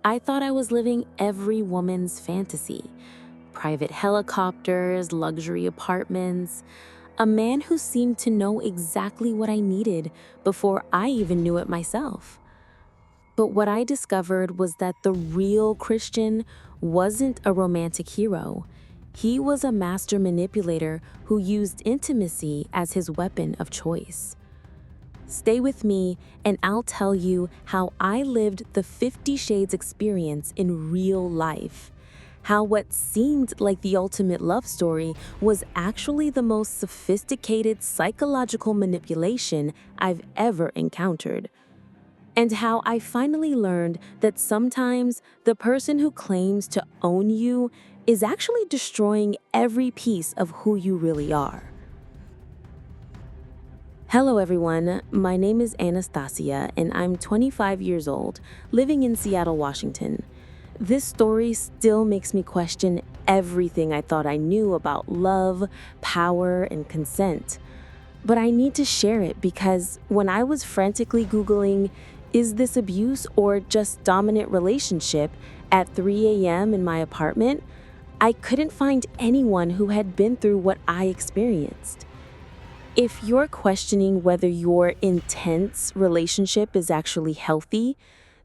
I thought I was living every woman's fantasy: private helicopters, luxury apartments, a man who seemed to know exactly what I needed before I even knew it myself. But what I discovered was that the real Christian wasn't a romantic hero. He was a master manipulator who used intimacy as his weapon of choice. Stay with me, and I'll tell you how I lived the 50 Shades experience in real life. How what seemed like the ultimate love story was actually the most sophisticated psychological manipulation I've ever encountered. And how I finally learned that sometimes the person who claims to own you is actually destroying every piece of who you really are. Hello, everyone. My name is Anastasia, and I'm 25 years old, living in Seattle, Washington. This story still makes me question everything I thought I knew about love, power, and consent. But I need to share it because when I was frantically Googling, "Is this abuse or just dominant relationship?" at 3 a.m. in my apartment, I couldn't find anyone who had been through what I experienced. If you're questioning whether your intense relationship is actually healthy,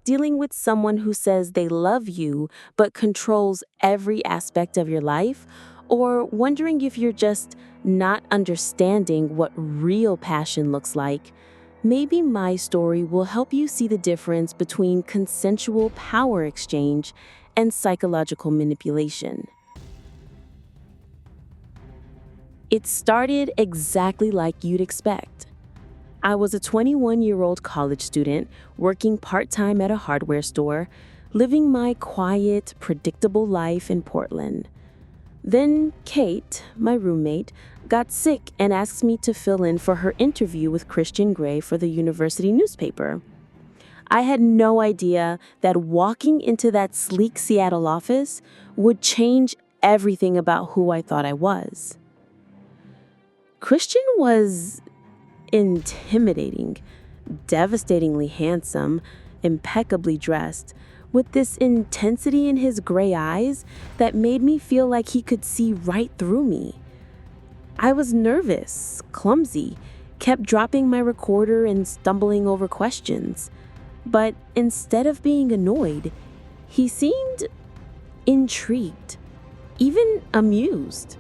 dealing with someone who says they love you but controls every aspect of your life, or wondering if you're just not understanding what real passion looks like, maybe my story will help you see the difference between consensual power exchange and psychological manipulation. It started exactly like you'd expect. I was a 21-year-old college student working part-time at a hardware store, living my quiet, predictable life in Portland. Then Kate, my roommate, got sick and asked me to fill in for her interview with Christian Grey for the university newspaper. I had no idea that walking into that sleek Seattle office would change everything about who I thought I was. Christian was intimidating, devastatingly handsome, impeccably dressed, with this intensity in his gray eyes that made me feel like he could see right through me. I was nervous, clumsy, kept dropping my recorder and stumbling over questions. But instead of being annoyed, he seemed intrigued, even amused.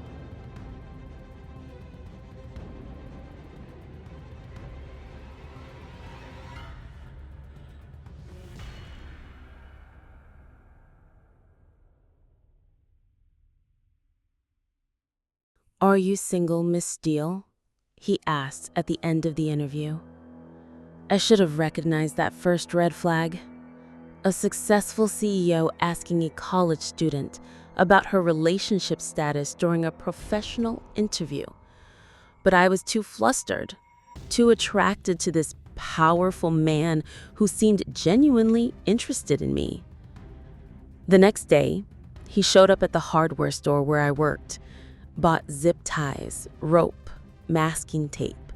"Are you single, Miss Steele?" he asked at the end of the interview. I should have recognized that first red flag. A successful CEO asking a college student about her relationship status during a professional interview. But I was too flustered, too attracted to this powerful man who seemed genuinely interested in me. The next day, he showed up at the hardware store where I worked, bought zip ties, rope, masking tape,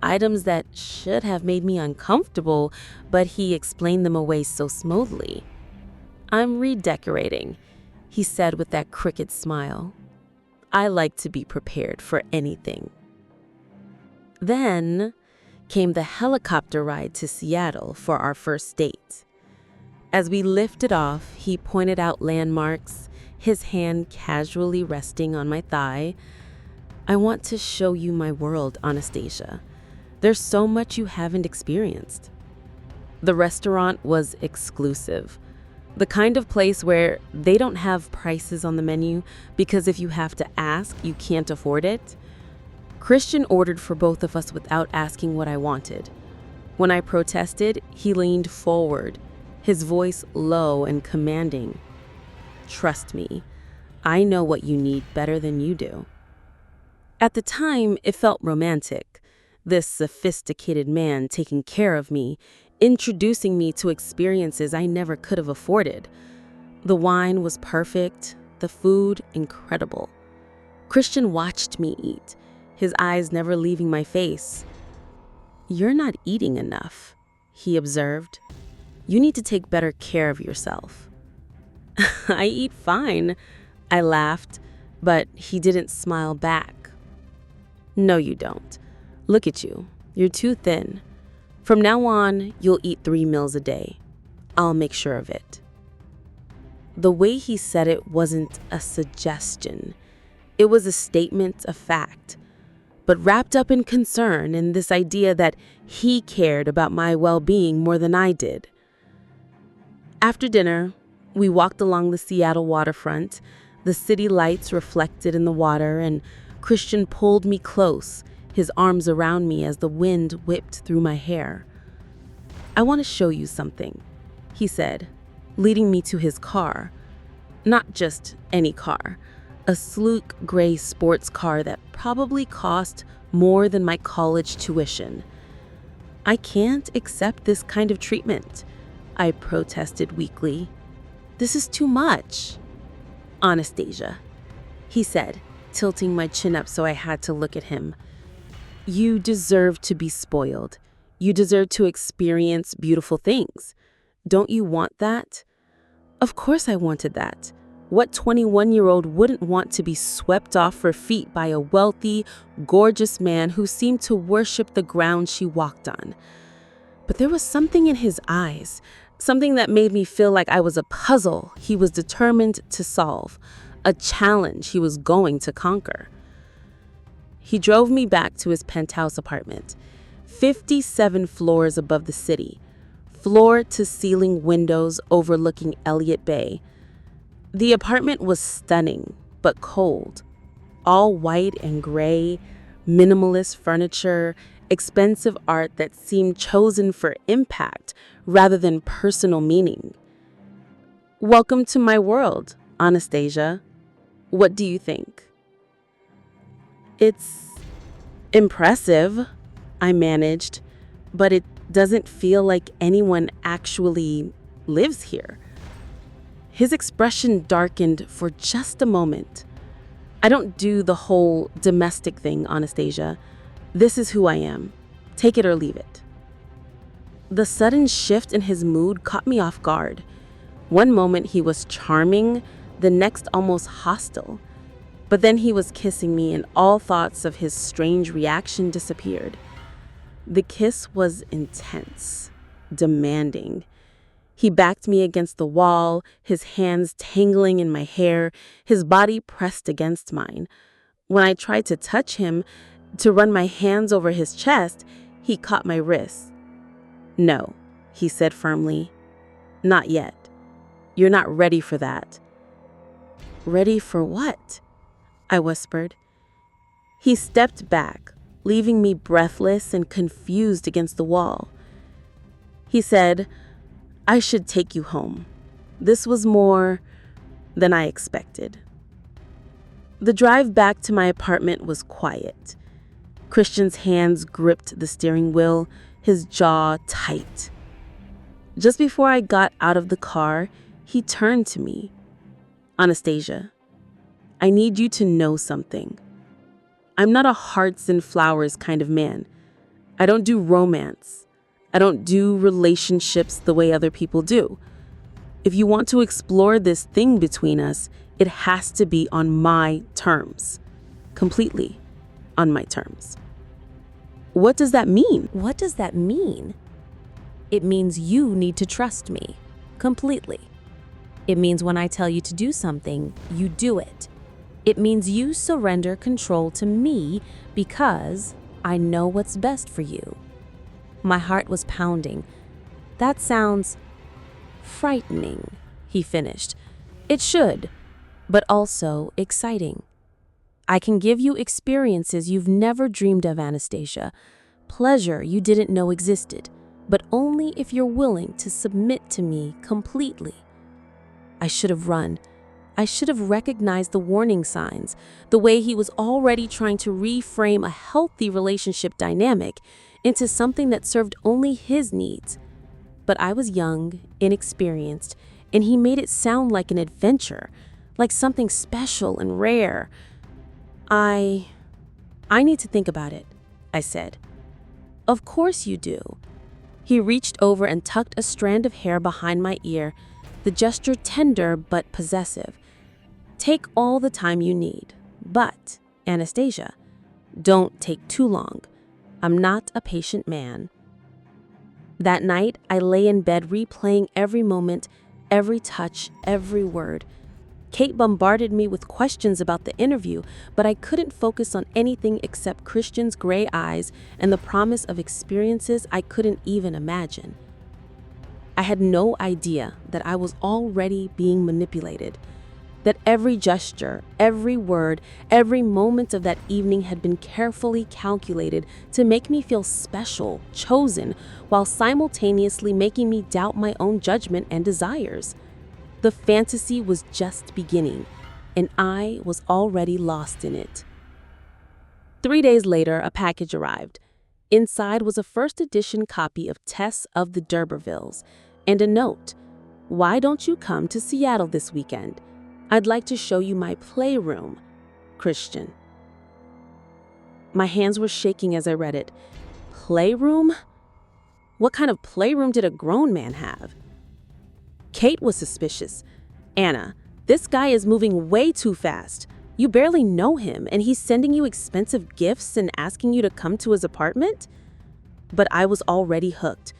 items that should have made me uncomfortable, but he explained them away so smoothly. "I'm redecorating," he said with that crooked smile. "I like to be prepared for anything." Then came the helicopter ride to Seattle for our first date. As we lifted off, he pointed out landmarks, his hand casually resting on my thigh. "I want to show you my world, Anastasia. There's so much you haven't experienced." The restaurant was exclusive, the kind of place where they don't have prices on the menu because if you have to ask, you can't afford it. Christian ordered for both of us without asking what I wanted. When I protested, he leaned forward, his voice low and commanding. "Trust me, I know what you need better than you do." At the time, it felt romantic. This sophisticated man taking care of me, introducing me to experiences I never could have afforded. The wine was perfect, the food incredible. Christian watched me eat, his eyes never leaving my face. "You're not eating enough," he observed. You need to take better care of yourself." "I eat fine," I laughed, but he didn't smile back. "No, you don't. Look at you. You're too thin. From now on, you'll eat 3 meals a day. I'll make sure of it." The way he said it wasn't a suggestion. It was a statement of fact, but wrapped up in concern and this idea that he cared about my well-being more than I did. After dinner, we walked along the Seattle waterfront, the city lights reflected in the water, and Christian pulled me close, his arms around me as the wind whipped through my hair. "I want to show you something," he said, leading me to his car. Not just any car, a sleek gray sports car that probably cost more than my college tuition. "I can't accept this kind of treatment," I protested weakly. "This is too much." "Anastasia," he said, tilting my chin up so I had to look at him. "You deserve to be spoiled. You deserve to experience beautiful things. Don't you want that?" Of course I wanted that. What 21-year-old wouldn't want to be swept off her feet by a wealthy, gorgeous man who seemed to worship the ground she walked on? But there was something in his eyes, something that made me feel like I was a puzzle he was determined to solve, a challenge he was going to conquer. He drove me back to his penthouse apartment, 57 floors above the city, floor-to-ceiling windows overlooking Elliott Bay. The apartment was stunning, but cold. All white and gray, minimalist furniture, expensive art that seemed chosen for impact rather than personal meaning. "Welcome to my world, Anastasia. What do you think?" "It's impressive," I managed, "but it doesn't feel like anyone actually lives here." His expression darkened for just a moment. "I don't do the whole domestic thing, Anastasia. This is who I am. Take it or leave it." The sudden shift in his mood caught me off guard. One moment he was charming, the next almost hostile. But then he was kissing me and all thoughts of his strange reaction disappeared. The kiss was intense, demanding. He backed me against the wall, his hands tangling in my hair, his body pressed against mine. When I tried to touch him, to run my hands over his chest, he caught my wrist. "No," he said firmly. "Not yet. You're not ready for that." "Ready for what?" I whispered. He stepped back, leaving me breathless and confused against the wall. He said, "I should take you home. This was more than I expected." The drive back to my apartment was quiet. Christian's hands gripped the steering wheel, his jaw tight. Just before I got out of the car, he turned to me. "Anastasia, I need you to know something. I'm not a hearts and flowers kind of man. I don't do romance. I don't do relationships the way other people do. If you want to explore this thing between us, it has to be on my terms. Completely on my terms." "What does that mean?" What does that mean? It means you need to trust me completely. It means when I tell you to do something, you do it. It means you surrender control to me because I know what's best for you. My heart was pounding. "That sounds frightening," he finished. "It should, but also exciting. I can give you experiences you've never dreamed of, Anastasia. Pleasure you didn't know existed, but only if you're willing to submit to me completely." I should have run. I should have recognized the warning signs, the way he was already trying to reframe a healthy relationship dynamic into something that served only his needs. But I was young, inexperienced, and he made it sound like an adventure, like something special and rare. I need to think about it," I said. "Of course you do. He reached over and tucked a strand of hair behind my ear, the gesture tender but possessive. Take all the time you need, but, Anastasia, don't take too long. I'm not a patient man. That night, I lay in bed replaying every moment, every touch, every word. Kate bombarded me with questions about the interview, but I couldn't focus on anything except Christian's gray eyes and the promise of experiences I couldn't even imagine. I had no idea that I was already being manipulated, that every gesture, every word, every moment of that evening had been carefully calculated to make me feel special, chosen, while simultaneously making me doubt my own judgment and desires. The fantasy was just beginning, and I was already lost in it. 3 days later, a package arrived. Inside was a first edition copy of Tess of the D'Urbervilles and a note. Why don't you come to Seattle this weekend? I'd like to show you my playroom, Christian. My hands were shaking as I read it. Playroom? What kind of playroom did a grown man have? Kate was suspicious. Anna, this guy is moving way too fast. You barely know him, and he's sending you expensive gifts and asking you to come to his apartment? But I was already hooked.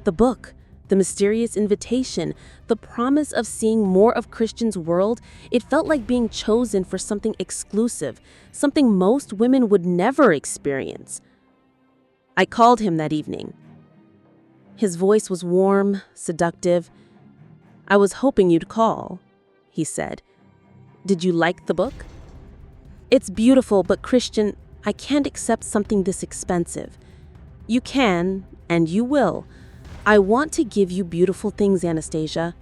The book, the mysterious invitation, the promise of seeing more of Christian's world, it felt like being chosen for something exclusive, something most women would never experience. I called him that evening. His voice was warm, seductive. I was hoping you'd call, he said. Did you like the book? It's beautiful, but Christian, I can't accept something this expensive. You can, and you will. I want to give you beautiful things, Anastasia.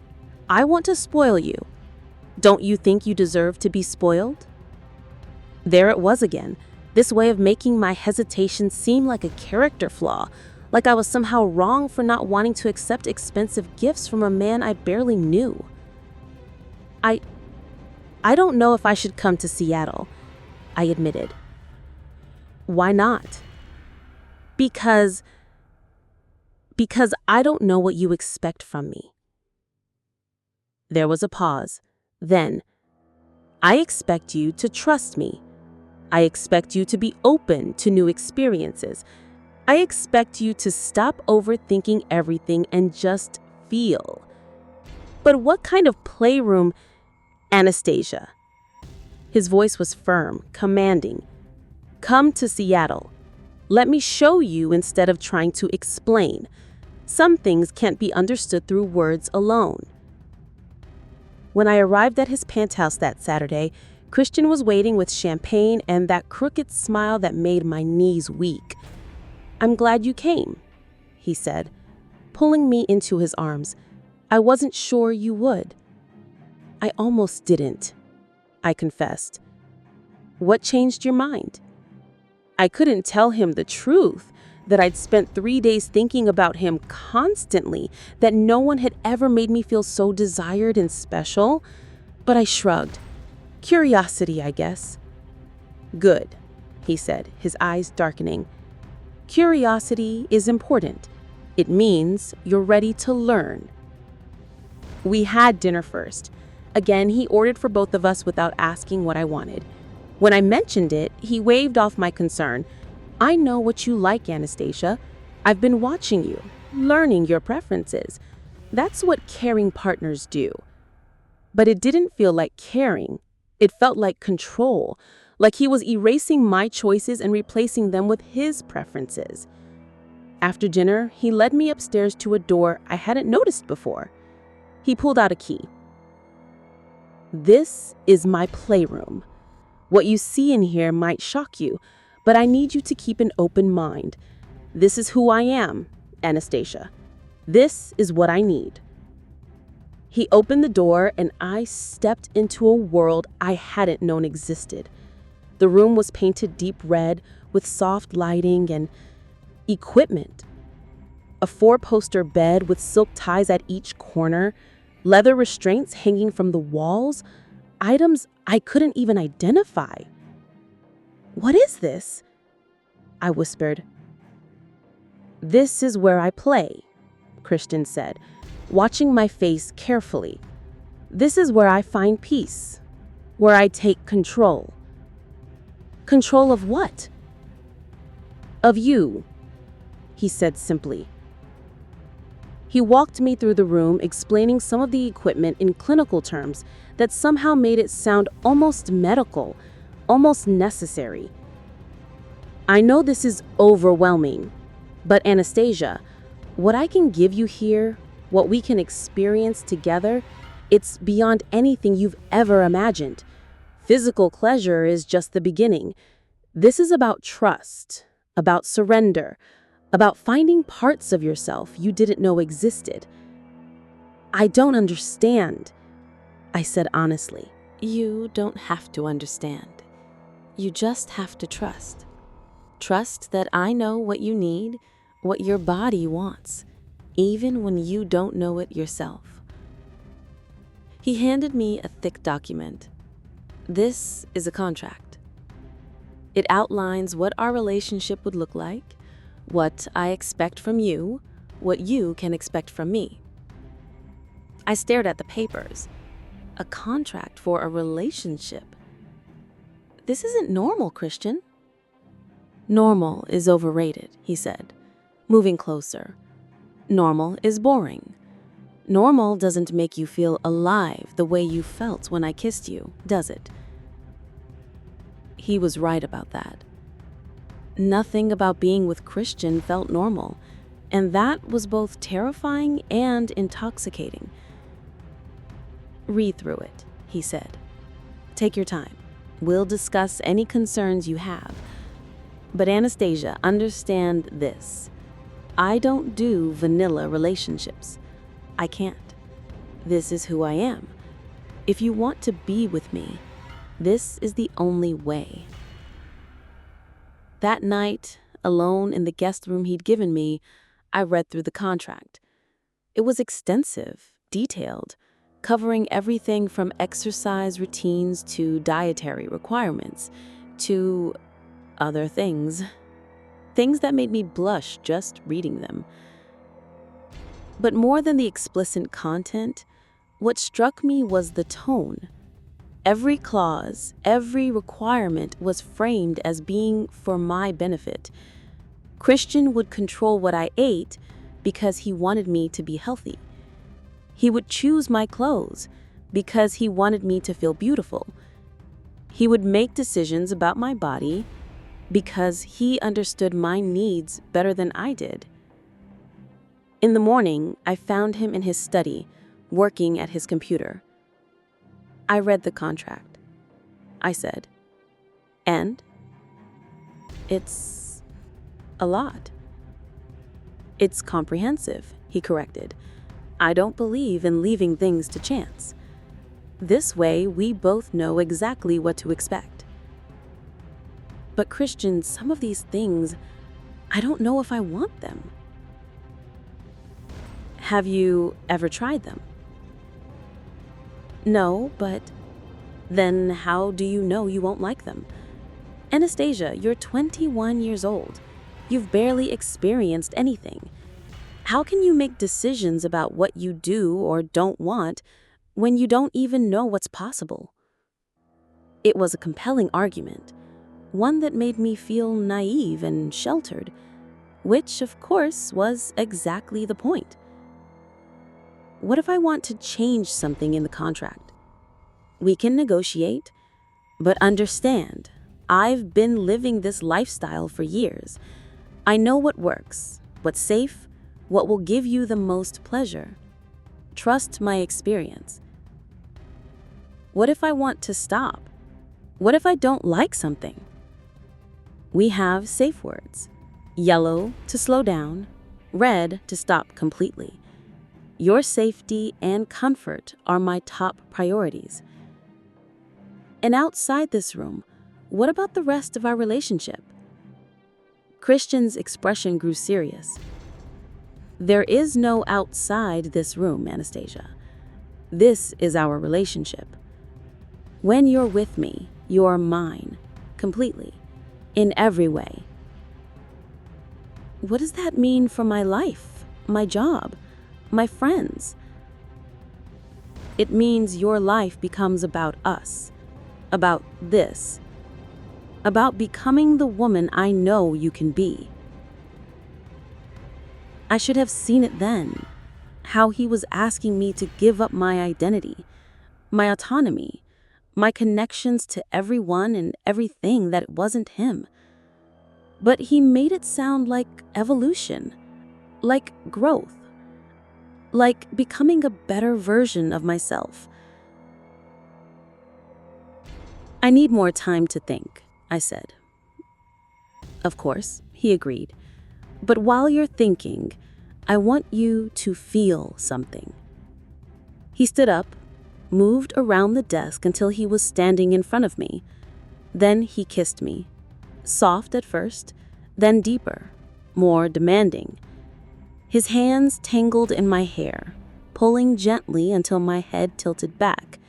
I want to spoil you. Don't you think you deserve to be spoiled? There it was again, this way of making my hesitation seem like a character flaw, like I was somehow wrong for not wanting to accept expensive gifts from a man I barely knew. I don't know if I should come to Seattle, I admitted. Why not? Because I don't know what you expect from me. There was a pause. Then, I expect you to trust me. I expect you to be open to new experiences. I expect you to stop overthinking everything and just feel. But what kind of playroom, Anastasia? His voice was firm, commanding. Come to Seattle. Let me show you instead of trying to explain. Some things can't be understood through words alone. When I arrived at his penthouse that Saturday, Christian was waiting with champagne and that crooked smile that made my knees weak. I'm glad you came, he said, pulling me into his arms. I wasn't sure you would. I almost didn't, I confessed. What changed your mind? I couldn't tell him the truth, that I'd spent 3 days thinking about him constantly, that no one had ever made me feel so desired and special. But I shrugged. Curiosity, I guess. Good, he said, his eyes darkening. Curiosity is important. It means you're ready to learn. We had dinner first. Again, he ordered for both of us without asking what I wanted. When I mentioned it, he waved off my concern. I know what you like, Anastasia. I've been watching you, learning your preferences. That's what caring partners do. But it didn't feel like caring. It felt like control, like he was erasing my choices and replacing them with his preferences. After dinner, he led me upstairs to a door I hadn't noticed before. He pulled out a key. This is my playroom. What you see in here might shock you, but I need you to keep an open mind. This is who I am, Anastasia. This is what I need. He opened the door and I stepped into a world I hadn't known existed. The room was painted deep red with soft lighting and equipment. A 4-poster bed with silk ties at each corner, leather restraints hanging from the walls, items I couldn't even identify. What is this? I whispered. "This is where I play," Christian said, watching my face carefully. "This is where I find peace, where I take control." "Control of what?" "Of you," he said simply. He walked me through the room, explaining some of the equipment in clinical terms that somehow made it sound almost medical, almost necessary. "I know this is overwhelming, but Anastasia, what I can give you here, what we can experience together, it's beyond anything you've ever imagined. Physical pleasure is just the beginning. This is about trust, about surrender, about finding parts of yourself you didn't know existed." "I don't understand," I said honestly. You don't have to understand. You just have to trust. Trust that I know what you need, what your body wants, even when you don't know it yourself. He handed me a thick document. This is a contract. It outlines what our relationship would look like, what I expect from you, what you can expect from me. I stared at the papers. A contract for a relationship. This isn't normal, Christian. Normal is overrated, he said, moving closer. Normal is boring. Normal doesn't make you feel alive the way you felt when I kissed you, does it? He was right about that. Nothing about being with Christian felt normal, and that was both terrifying and intoxicating. "Read through it," he said. "Take your time. We'll discuss any concerns you have. But Anastasia, understand this. I don't do vanilla relationships. I can't. This is who I am. If you want to be with me, this is the only way." That night, alone in the guest room he'd given me, I read through the contract. It was extensive, detailed, covering everything from exercise routines to dietary requirements, to other things. Things that made me blush just reading them. But more than the explicit content, what struck me was the tone. Every clause, every requirement was framed as being for my benefit. Christian would control what I ate because he wanted me to be healthy. He would choose my clothes because he wanted me to feel beautiful. He would make decisions about my body because he understood my needs better than I did. In the morning, I found him in his study, working at his computer. I read the contract. I said, "And?" "It's a lot." "It's comprehensive," he corrected. "I don't believe in leaving things to chance. This way, we both know exactly what to expect." "But Christian, some of these things, I don't know if I want them." "Have you ever tried them?" "No, but..." "Then how do you know you won't like them? Anastasia, you're 21 years old. You've barely experienced anything. How can you make decisions about what you do or don't want when you don't even know what's possible?" It was a compelling argument, one that made me feel naive and sheltered, which, of course, was exactly the point. What if I want to change something in the contract? We can negotiate, but understand, I've been living this lifestyle for years. I know what works, what's safe, what will give you the most pleasure. Trust my experience. What if I want to stop? What if I don't like something? We have safe words. Yellow to slow down, red to stop completely. Your safety and comfort are my top priorities. And outside this room, what about the rest of our relationship? Christian's expression grew serious. There is no outside this room, Anastasia. This is our relationship. When you're with me, you're mine, completely, in every way. What does that mean for my life, my job, my friends? It means your life becomes about us, about this, about becoming the woman I know you can be. I should have seen it then, how he was asking me to give up my identity, my autonomy, my connections to everyone and everything that wasn't him. But he made it sound like evolution, like growth, like becoming a better version of myself. I need more time to think, I said. Of course, he agreed. But while you're thinking, I want you to feel something. He stood up, moved around the desk until he was standing in front of me. Then he kissed me. Soft at first, then deeper, more demanding. His hands tangled in my hair, pulling gently until my head tilted back,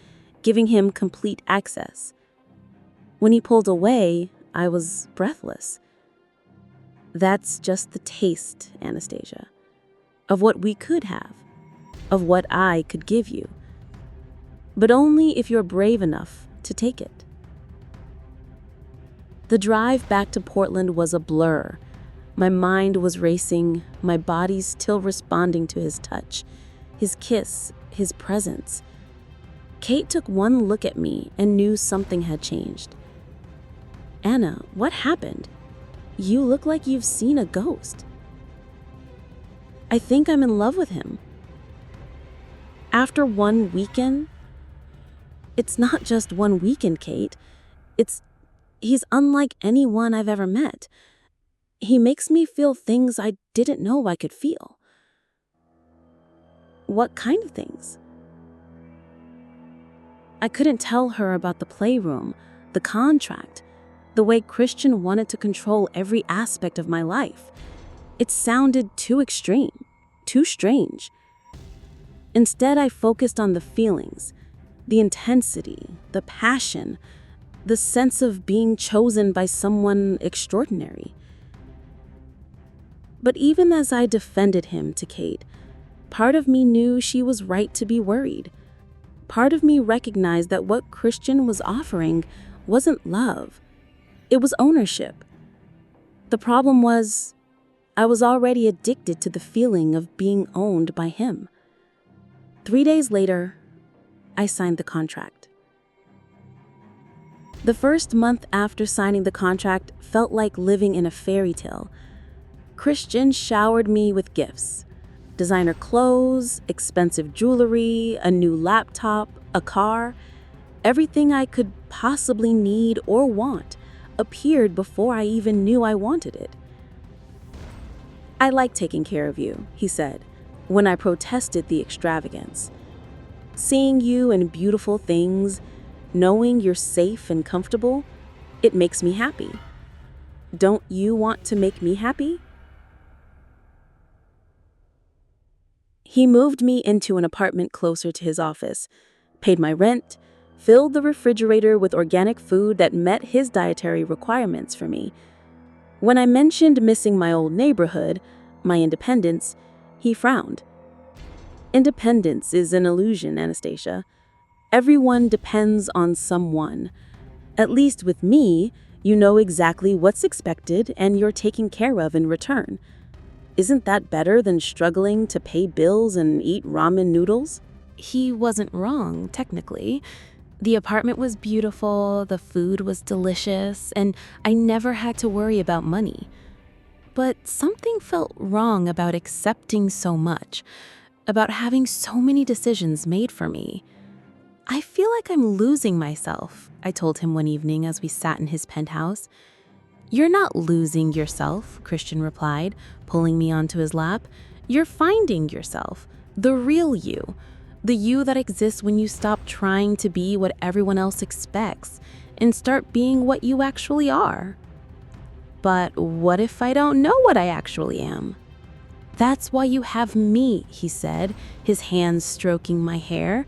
giving him complete access. When he pulled away, I was breathless. That's just the taste, Anastasia, of what we could have, of what I could give you. But only if you're brave enough to take it. The drive back to Portland was a blur. My mind was racing, my body still responding to his touch, his kiss, his presence. Kate took one look at me and knew something had changed. Anna, what happened? You look like you've seen a ghost. I think I'm in love with him. After one weekend? It's not just one weekend, Kate. He's unlike anyone I've ever met. He makes me feel things I didn't know I could feel. What kind of things? I couldn't tell her about the playroom, the contract, the way Christian wanted to control every aspect of my life. It sounded too extreme, too strange. Instead, I focused on the feelings, the intensity, the passion, the sense of being chosen by someone extraordinary. But even as I defended him to Kate, part of me knew she was right to be worried. Part of me recognized that what Christian was offering wasn't love. It was ownership. The problem was, I was already addicted to the feeling of being owned by him. 3 days later, I signed the contract. The first month after signing the contract felt like living in a fairy tale. Christian showered me with gifts. Designer clothes, expensive jewelry, a new laptop, a car. Everything I could possibly need or want appeared before I even knew I wanted it. I like taking care of you, he said, when I protested the extravagance. Seeing you in beautiful things, knowing you're safe and comfortable, it makes me happy. Don't you want to make me happy? He moved me into an apartment closer to his office, paid my rent, filled the refrigerator with organic food that met his dietary requirements for me. When I mentioned missing my old neighborhood, my independence, he frowned. Independence is an illusion, Anastasia. Everyone depends on someone. At least with me, you know exactly what's expected and you're taken care of in return. Isn't that better than struggling to pay bills and eat ramen noodles? He wasn't wrong, technically. The apartment was beautiful, the food was delicious, and I never had to worry about money. But something felt wrong about accepting so much, about having so many decisions made for me. I feel like I'm losing myself, I told him one evening as we sat in his penthouse. You're not losing yourself, Christian replied, pulling me onto his lap. You're finding yourself, the real you, the you that exists when you stop trying to be what everyone else expects and start being what you actually are. But what if I don't know what I actually am? That's why you have me, he said, his hands stroking my hair.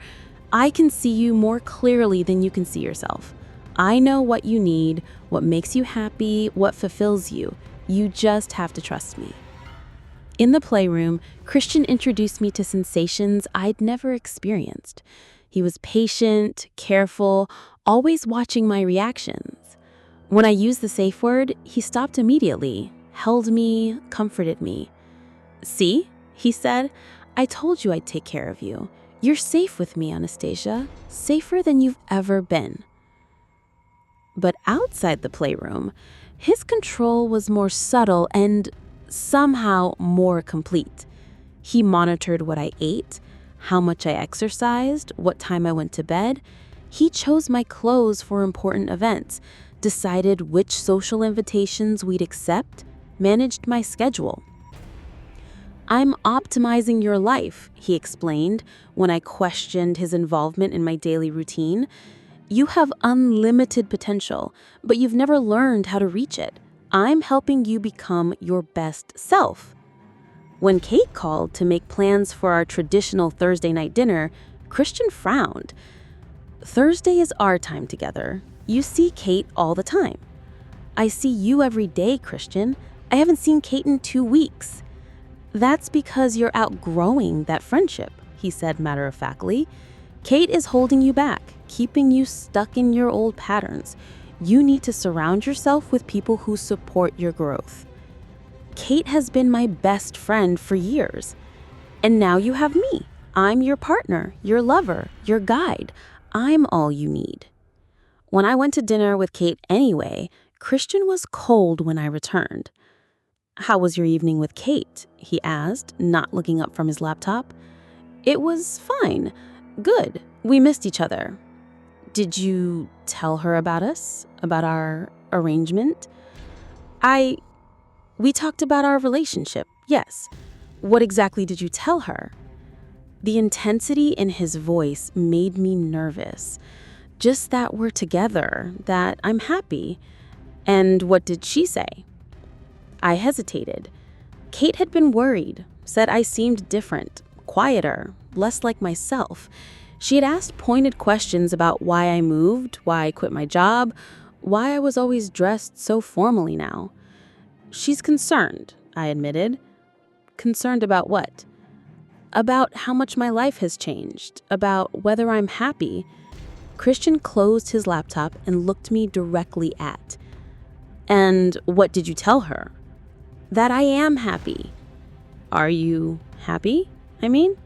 I can see you more clearly than you can see yourself. I know what you need, what makes you happy, what fulfills you. You just have to trust me. In the playroom, Christian introduced me to sensations I'd never experienced. He was patient, careful, always watching my reactions. When I used the safe word, he stopped immediately, held me, comforted me. "See," he said, "I told you I'd take care of you. You're safe with me, Anastasia, safer than you've ever been." But outside the playroom, his control was more subtle and somehow more complete. He monitored what I ate, how much I exercised, what time I went to bed. He chose my clothes for important events, decided which social invitations we'd accept, managed my schedule. "I'm optimizing your life," he explained when I questioned his involvement in my daily routine. "You have unlimited potential, but you've never learned how to reach it. I'm helping you become your best self." When Kate called to make plans for our traditional Thursday night dinner, Christian frowned. "Thursday is our time together. You see Kate all the time." "I see you every day, Christian. I haven't seen Kate in 2 weeks." "That's because you're outgrowing that friendship," he said matter-of-factly. "Kate is holding you back, keeping you stuck in your old patterns. You need to surround yourself with people who support your growth. Kate has been my best friend for years. And now you have me. I'm your partner, your lover, your guide. I'm all you need." When I went to dinner with Kate anyway, Christian was cold when I returned. "How was your evening with Kate?" he asked, not looking up from his laptop. "It was fine. Good. We missed each other." "Did you tell her about us? About our arrangement?" We talked about our relationship, yes. What exactly did you tell her?" The intensity in his voice made me nervous. Just that we're together, that I'm happy. "And what did she say?" I hesitated. Kate had been worried, said I seemed different, quieter, less like myself. She had asked pointed questions about why I moved, why I quit my job, why I was always dressed so formally now. "She's concerned," I admitted. "Concerned about what?" "About how much my life has changed, about whether I'm happy." Christian closed his laptop and looked me directly at. "And what did you tell her?" "That I am happy." "Are you happy, I mean?"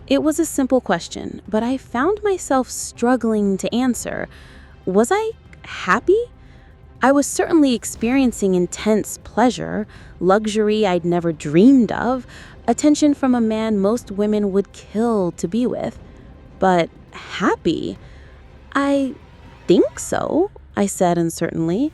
It was a simple question, but I found myself struggling to answer. Was I happy? I was certainly experiencing intense pleasure, luxury I'd never dreamed of, attention from a man most women would kill to be with. But happy? "I think so," I said uncertainly.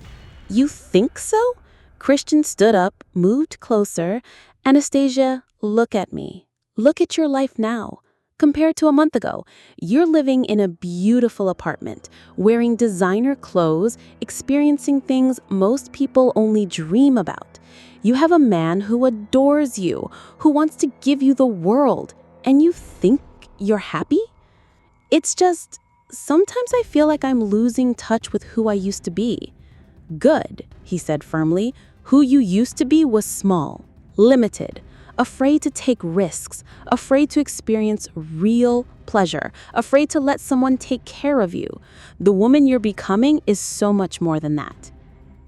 "You think so?" Christian stood up, moved closer. "Anastasia, look at me. Look at your life now. Compared to a month ago, you're living in a beautiful apartment, wearing designer clothes, experiencing things most people only dream about. You have a man who adores you, who wants to give you the world, and you think you're happy? It's just, sometimes I feel like I'm losing touch with who I used to be." "Good," he said firmly. "Who you used to be was small, limited, afraid to take risks, afraid to experience real pleasure, afraid to let someone take care of you. The woman you're becoming is so much more than that."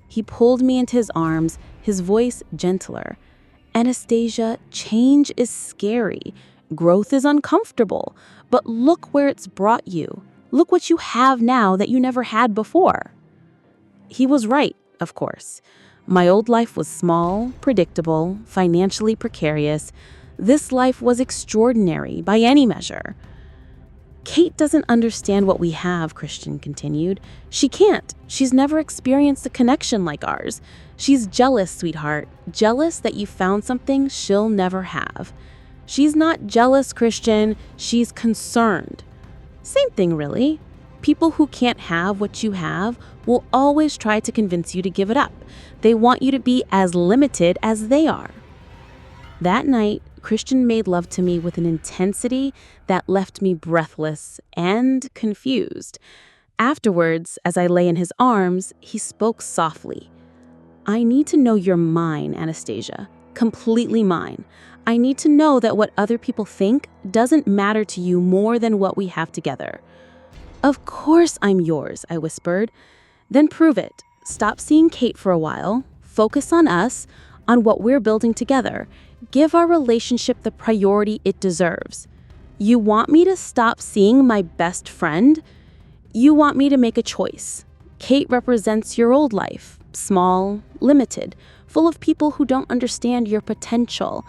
He pulled me into his arms, his voice gentler. "Anastasia, change is scary. Growth is uncomfortable. But look where it's brought you. Look what you have now that you never had before." He was right, of course. My old life was small, predictable, financially precarious. This life was extraordinary by any measure. "Kate doesn't understand what we have," Christian continued. "She can't. She's never experienced a connection like ours. She's jealous, sweetheart. Jealous that you found something she'll never have." "She's not jealous, Christian. She's concerned." Same thing, really. People who can't have what you have will always try to convince you to give it up. They want you to be as limited as they are. That night, Christian made love to me with an intensity that left me breathless and confused. Afterwards, as I lay in his arms, he spoke softly. "I need to know you're mine, Anastasia. completely mine. I need to know that what other people think doesn't matter to you more than what we have together." "Of course I'm yours," I whispered. "Then prove it. Stop seeing Kate for a while. Focus on us, on what we're building together. Give our relationship the priority it deserves. You want me to stop seeing my best friend? You want me to make a choice. Kate represents your old life, small, limited, full of people who don't understand your potential.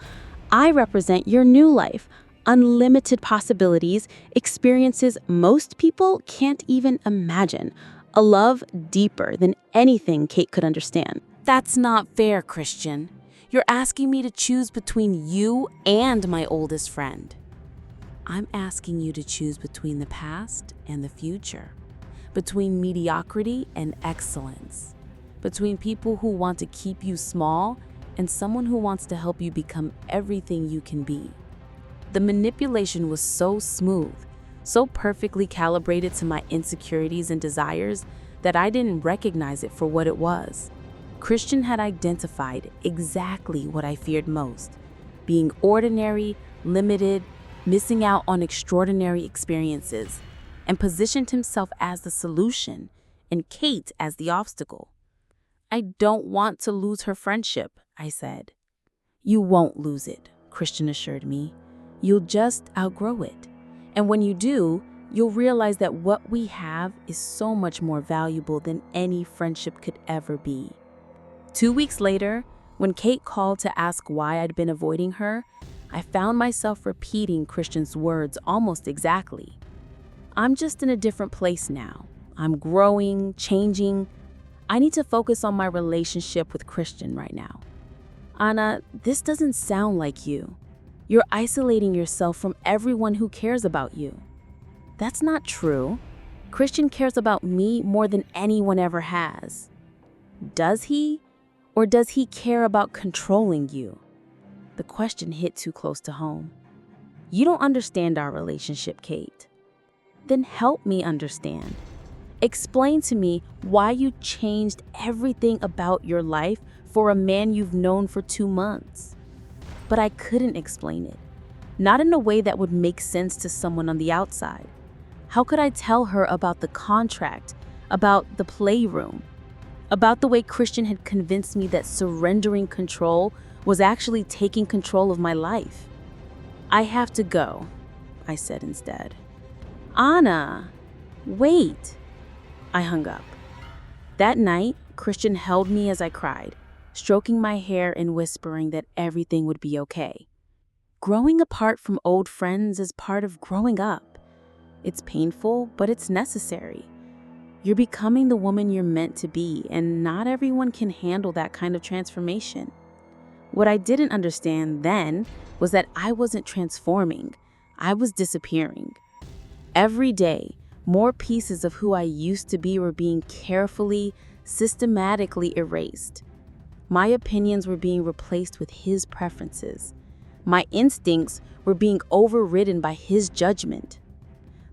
I represent your new life, unlimited possibilities, experiences most people can't even imagine, a love deeper than anything Kate could understand." That's not fair, Christian. You're asking me to choose between you and my oldest friend. I'm asking you to choose between the past and the future, between mediocrity and excellence, between people who want to keep you small and someone who wants to help you become everything you can be. The manipulation was so smooth, so perfectly calibrated to my insecurities and desires that I didn't recognize it for what it was. Christian had identified exactly what I feared most: being ordinary, limited, missing out on extraordinary experiences, and positioned himself as the solution and Kate as the obstacle. "I don't want to lose her friendship," I said. "You won't lose it," Christian assured me. "You'll just outgrow it. And when you do, you'll realize that what we have is so much more valuable than any friendship could ever be." 2 weeks later, when Kate called to ask why I'd been avoiding her, I found myself repeating Christian's words almost exactly. "I'm just in a different place now. I'm growing, changing. I need to focus on my relationship with Christian right now. Anna, this doesn't sound like you. You're isolating yourself from everyone who cares about you." "That's not true. Christian cares about me more than anyone ever has." "Does he? Or does he care about controlling you?" The question hit too close to home. "You don't understand our relationship, Kate." "Then help me understand. Explain to me why you changed everything about your life for a man you've known for 2 months." But I couldn't explain it. Not in a way that would make sense to someone on the outside. How could I tell her about the contract, about the playroom, about the way Christian had convinced me that surrendering control was actually taking control of my life? "I have to go," I said instead. "Anna, wait." I hung up. That night, Christian held me as I cried, stroking my hair and whispering that everything would be okay. Growing apart from old friends is part of growing up. It's painful, but it's necessary. You're becoming the woman you're meant to be, and not everyone can handle that kind of transformation. What I didn't understand then was that I wasn't transforming. I was disappearing. Every day, more pieces of who I used to be were being carefully, systematically erased. My opinions were being replaced with his preferences. My instincts were being overridden by his judgment.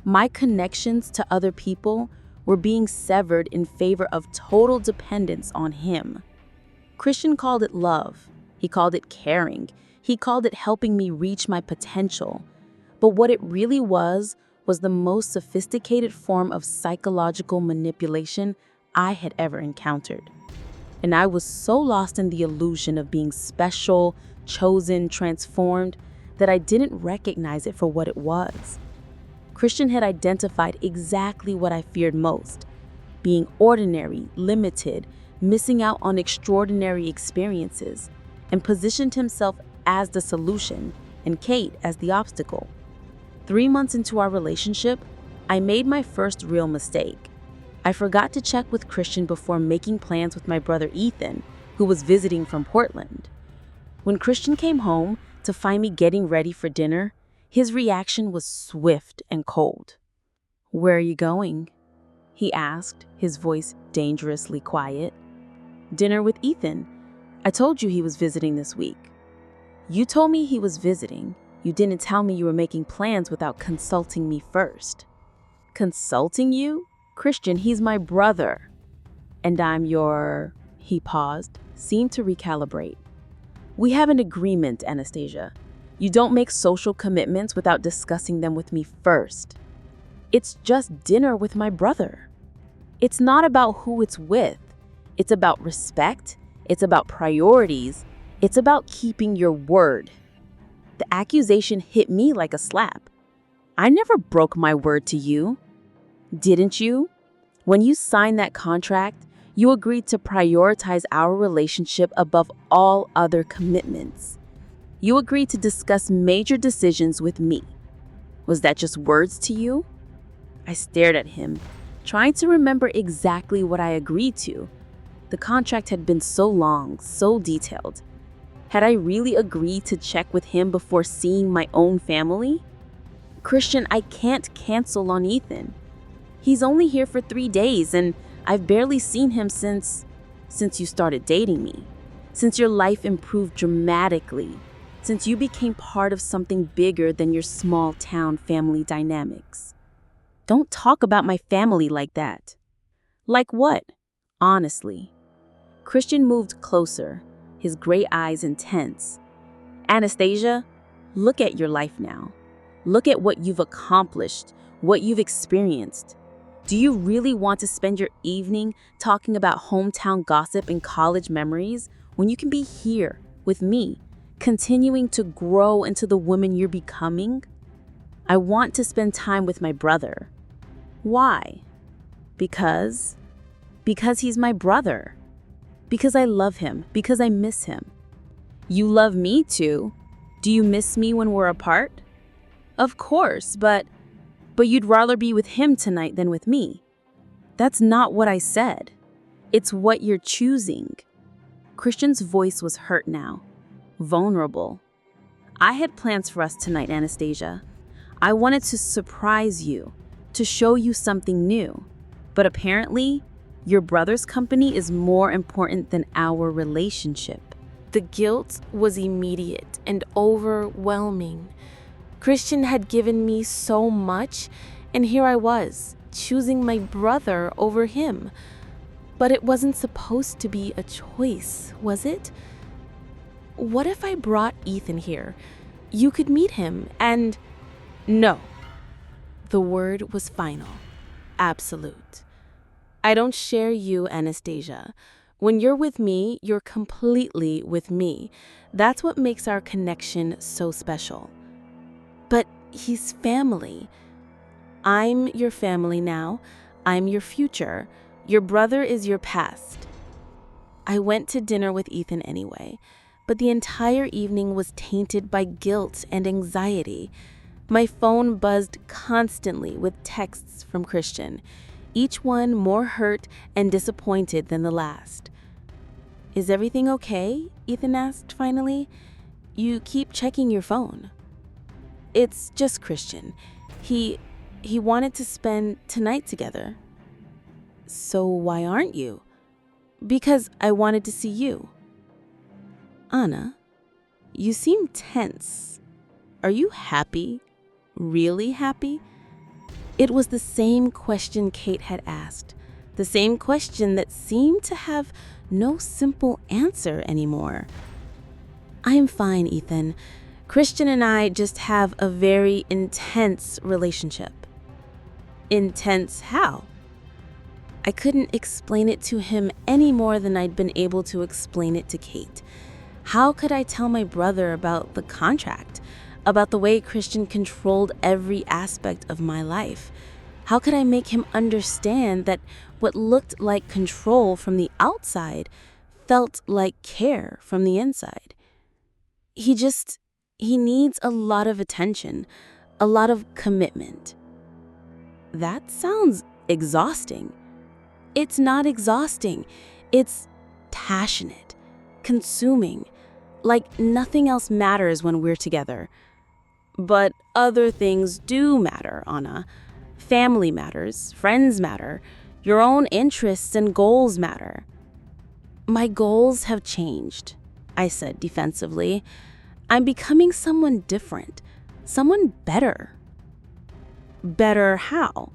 My connections to other people were being severed in favor of total dependence on him. Christian called it love. He called it caring. He called it helping me reach my potential. But what it really was the most sophisticated form of psychological manipulation I had ever encountered. And I was so lost in the illusion of being special, chosen, transformed, that I didn't recognize it for what it was. Christian had identified exactly what I feared most: being ordinary, limited, missing out on extraordinary experiences, and positioned himself as the solution and Kate as the obstacle. 3 months into our relationship, I made my first real mistake. I forgot to check with Christian before making plans with my brother Ethan, who was visiting from Portland. When Christian came home to find me getting ready for dinner, his reaction was swift and cold. "Where are you going?" he asked, his voice dangerously quiet. "Dinner with Ethan. I told you he was visiting this week." "You told me he was visiting. You didn't tell me you were making plans without consulting me first." "Consulting you? Christian, he's my brother." "And I'm your..." He paused, seemed to recalibrate. We have an agreement, Anastasia. You don't make social commitments without discussing them with me first. It's just dinner with my brother. It's not about who it's with. It's about respect. It's about priorities. It's about keeping your word. The accusation hit me like a slap. I never broke my word to you. Didn't you? When you signed that contract, you agreed to prioritize our relationship above all other commitments. You agreed to discuss major decisions with me. Was that just words to you? I stared at him, trying to remember exactly what I agreed to. The contract had been so long, so detailed. Had I really agreed to check with him before seeing my own family? Christian, I can't cancel on Ethan. He's only here for 3 days, and I've barely seen him since you started dating me. Since your life improved dramatically. Since you became part of something bigger than your small town family dynamics. Don't talk about my family like that. Like what? Honestly. Christian moved closer, his gray eyes intense. Anastasia, look at your life now. Look at what you've accomplished, what you've experienced. Do you really want to spend your evening talking about hometown gossip and college memories when you can be here with me, continuing to grow into the woman you're becoming? I want to spend time with my brother. Why? Because he's my brother. Because I love him, because I miss him. You love me too. Do you miss me when we're apart? Of course, but you'd rather be with him tonight than with me. That's not what I said. It's what you're choosing. Christian's voice was hurt now, vulnerable. I had plans for us tonight, Anastasia. I wanted to surprise you, to show you something new. But apparently, your brother's company is more important than our relationship. The guilt was immediate and overwhelming. Christian had given me so much, and here I was, choosing my brother over him. But it wasn't supposed to be a choice, was it? What if I brought Ethan here? You could meet him, and... No. The word was final. Absolute. I don't share you, Anastasia. When you're with me, you're completely with me. That's what makes our connection so special. But he's family. I'm your family now. I'm your future. Your brother is your past. I went to dinner with Ethan anyway, but the entire evening was tainted by guilt and anxiety. My phone buzzed constantly with texts from Christian, each one more hurt and disappointed than the last. Is everything okay? Ethan asked finally. You keep checking your phone. It's just Christian. He wanted to spend tonight together. So why aren't you? Because I wanted to see you. Anna, you seem tense. Are you happy? Really happy? It was the same question Kate had asked. The same question that seemed to have no simple answer anymore. I'm fine, Ethan. Christian and I just have a very intense relationship. Intense how? I couldn't explain it to him any more than I'd been able to explain it to Kate. How could I tell my brother about the contract, about the way Christian controlled every aspect of my life? How could I make him understand that what looked like control from the outside felt like care from the inside? He needs a lot of attention, a lot of commitment. That sounds exhausting. It's not exhausting. It's passionate, consuming, like nothing else matters when we're together. But other things do matter, Anna. Family matters, friends matter, your own interests and goals matter. My goals have changed, I said defensively. I'm becoming someone different, someone better. Better how?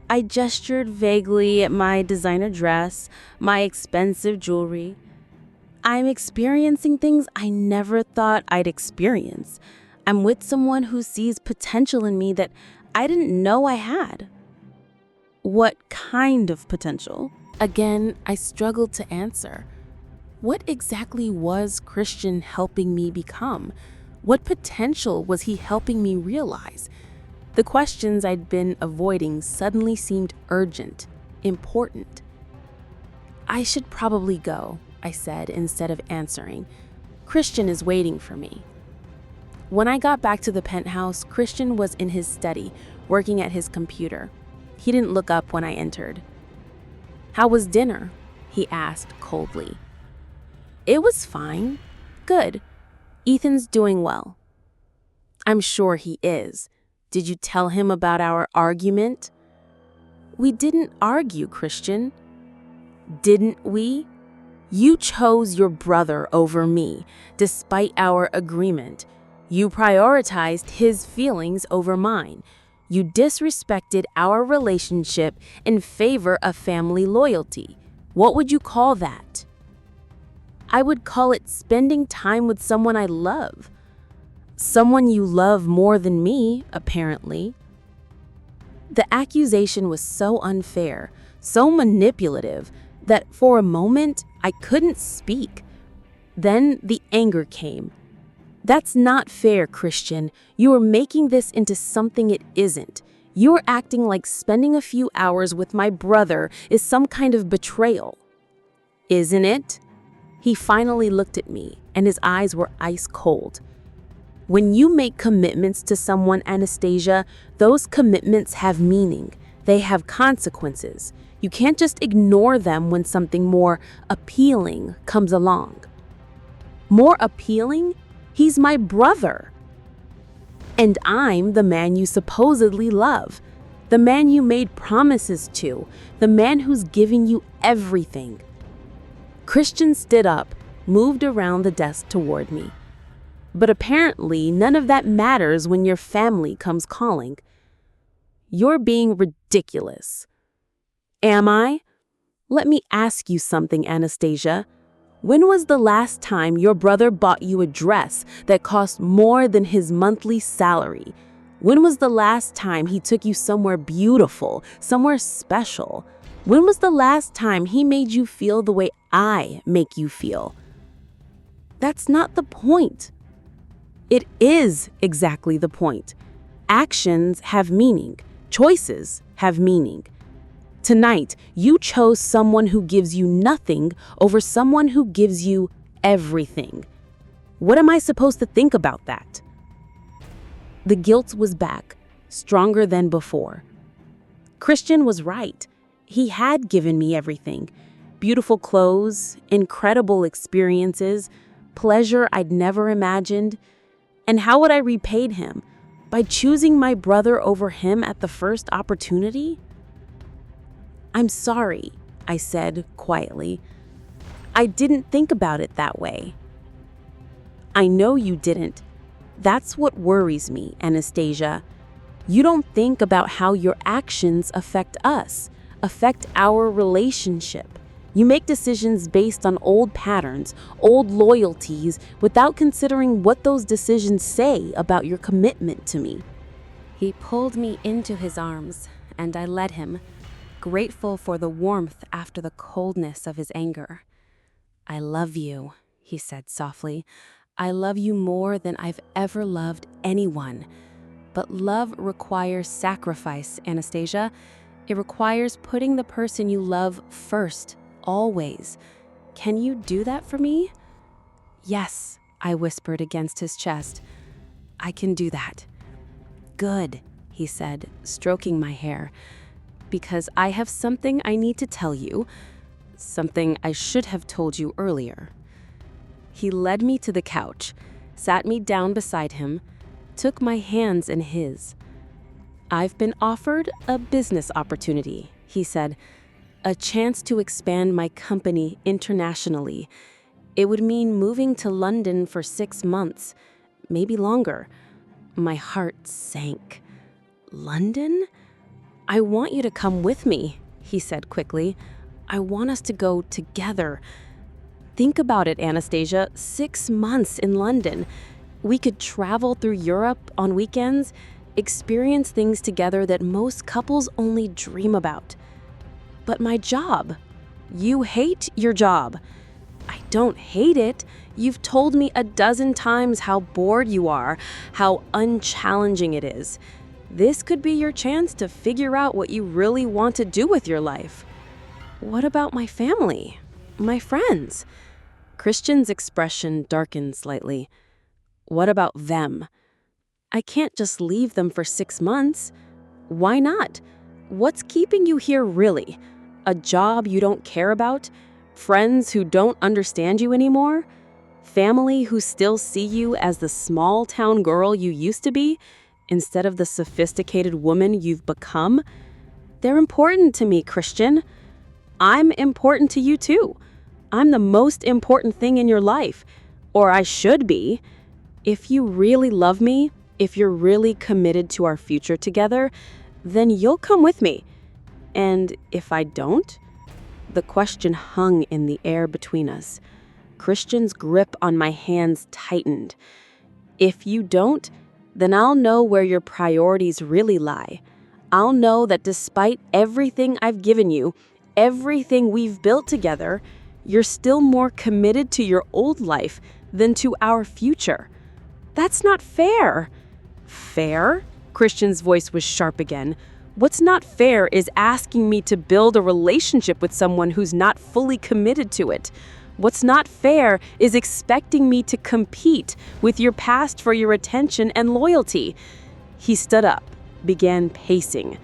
I gestured vaguely at my designer dress, my expensive jewelry. I'm experiencing things I never thought I'd experience. I'm with someone who sees potential in me that I didn't know I had. What kind of potential? Again, I struggled to answer. What exactly was Christian helping me become? What potential was he helping me realize? The questions I'd been avoiding suddenly seemed urgent, important. I should probably go, I said instead of answering. Christian is waiting for me. When I got back to the penthouse, Christian was in his study, working at his computer. He didn't look up when I entered. "How was dinner?" he asked coldly. "It was fine. Good. Ethan's doing well." "I'm sure he is. Did you tell him about our argument?" "We didn't argue, Christian." "Didn't we? You chose your brother over me, despite our agreement. You prioritized his feelings over mine. You disrespected our relationship in favor of family loyalty. What would you call that?" "I would call it spending time with someone I love." "Someone you love more than me, apparently." The accusation was so unfair, so manipulative, that for a moment I couldn't speak. Then the anger came. "That's not fair, Christian. You are making this into something it isn't. You're acting like spending a few hours with my brother is some kind of betrayal." "Isn't it?" He finally looked at me, and his eyes were ice cold. "When you make commitments to someone, Anastasia, those commitments have meaning. They have consequences. You can't just ignore them when something more appealing comes along." "More appealing? He's my brother." "And I'm the man you supposedly love, the man you made promises to, the man who's giving you everything." Christian stood up, moved around the desk toward me. "But apparently none of that matters when your family comes calling." "You're being ridiculous." "Am I? Let me ask you something, Anastasia. When was the last time your brother bought you a dress that cost more than his monthly salary? When was the last time he took you somewhere beautiful, somewhere special? When was the last time he made you feel the way I make you feel?" "That's not the point." "It is exactly the point. Actions have meaning. Choices have meaning. Tonight, you chose someone who gives you nothing over someone who gives you everything. What am I supposed to think about that?" The guilt was back, stronger than before. Christian was right. He had given me everything. Beautiful clothes, incredible experiences, pleasure I'd never imagined. And how would I repay him? By choosing my brother over him at the first opportunity? "I'm sorry," I said quietly. "I didn't think about it that way." "I know you didn't. That's what worries me, Anastasia. You don't think about how your actions affect us, affect our relationship. You make decisions based on old patterns, old loyalties, without considering what those decisions say about your commitment to me." He pulled me into his arms, and I let him, grateful for the warmth after the coldness of his anger. "I love you," he said softly. "I love you more than I've ever loved anyone. But love requires sacrifice, Anastasia. It requires putting the person you love first, always. Can you do that for me?" "Yes," I whispered against his chest. "I can do that." "Good," he said, stroking my hair. "Because I have something I need to tell you, something I should have told you earlier." He led me to the couch, sat me down beside him, took my hands in his. "I've been offered a business opportunity," he said, "a chance to expand my company internationally. It would mean moving to London for 6 months, maybe longer." My heart sank. "London? I want you to come with me," he said quickly. "I want us to go together." Think about it, Anastasia. 6 months in London. We could travel through Europe on weekends, experience things together that most couples only dream about. But my job. You hate your job. I don't hate it. You've told me a dozen times how bored you are, how unchallenging it is. This could be your chance to figure out what you really want to do with your life. What about my family? My friends? Christian's expression darkened slightly. What about them? I can't just leave them for 6 months. Why not? What's keeping you here really? A job you don't care about? Friends who don't understand you anymore? Family who still see you as the small-town girl you used to be instead of the sophisticated woman you've become? They're important to me, Christian. I'm important to you too. I'm the most important thing in your life, or I should be. If you really love me, if you're really committed to our future together, then you'll come with me. And if I don't? The question hung in the air between us. Christian's grip on my hands tightened. If you don't, then I'll know where your priorities really lie. I'll know that despite everything I've given you, everything we've built together, you're still more committed to your old life than to our future. That's not fair. Fair? Christian's voice was sharp again. What's not fair is asking me to build a relationship with someone who's not fully committed to it. What's not fair is expecting me to compete with your past for your attention and loyalty. He stood up, began pacing.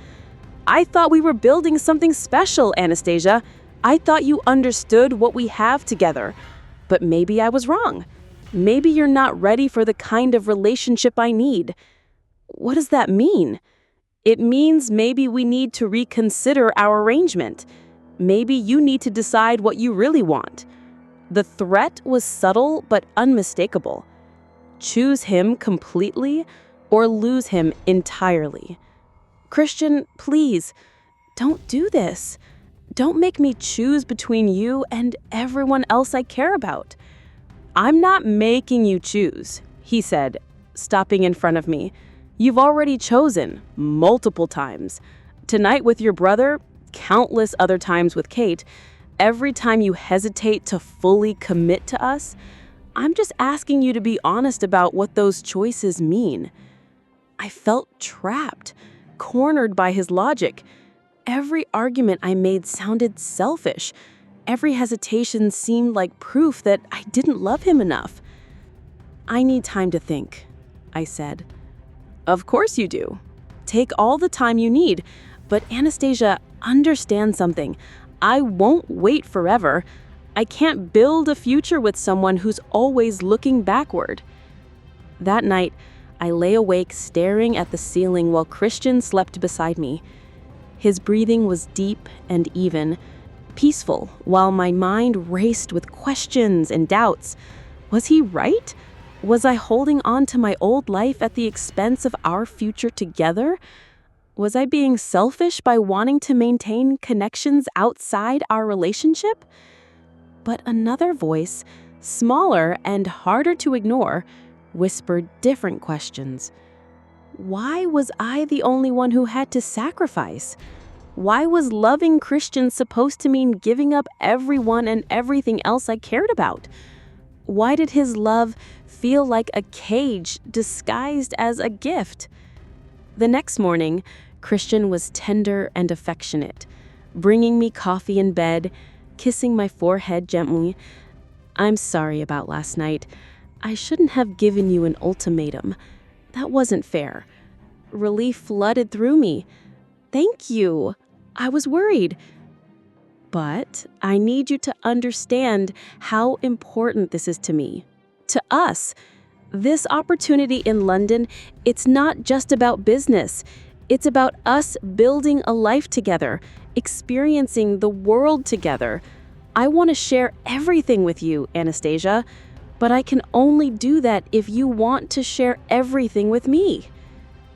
I thought we were building something special, Anastasia. I thought you understood what we have together. But maybe I was wrong. Maybe you're not ready for the kind of relationship I need. What does that mean? It means maybe we need to reconsider our arrangement. Maybe you need to decide what you really want. The threat was subtle but unmistakable. Choose him completely or lose him entirely. Christian, please, don't do this. Don't make me choose between you and everyone else I care about. I'm not making you choose, he said, stopping in front of me. You've already chosen, multiple times. Tonight with your brother, countless other times with Kate. Every time you hesitate to fully commit to us, I'm just asking you to be honest about what those choices mean. I felt trapped, cornered by his logic. Every argument I made sounded selfish. Every hesitation seemed like proof that I didn't love him enough. I need time to think, I said. Of course you do. Take all the time you need. But Anastasia, understand something. I won't wait forever. I can't build a future with someone who's always looking backward. That night, I lay awake staring at the ceiling while Christian slept beside me. His breathing was deep and even, peaceful, while my mind raced with questions and doubts. Was he right? Was I holding on to my old life at the expense of our future together? Was I being selfish by wanting to maintain connections outside our relationship? But another voice, smaller and harder to ignore, whispered different questions. Why was I the only one who had to sacrifice? Why was loving Christian supposed to mean giving up everyone and everything else I cared about? Why did his love feel like a cage disguised as a gift? The next morning, Christian was tender and affectionate, bringing me coffee in bed, kissing my forehead gently. I'm sorry about last night. I shouldn't have given you an ultimatum. That wasn't fair. Relief flooded through me. Thank you. I was worried. But I need you to understand how important this is to me. To us. This opportunity in London, it's not just about business. It's about us building a life together, experiencing the world together. I want to share everything with you, Anastasia, but I can only do that if you want to share everything with me.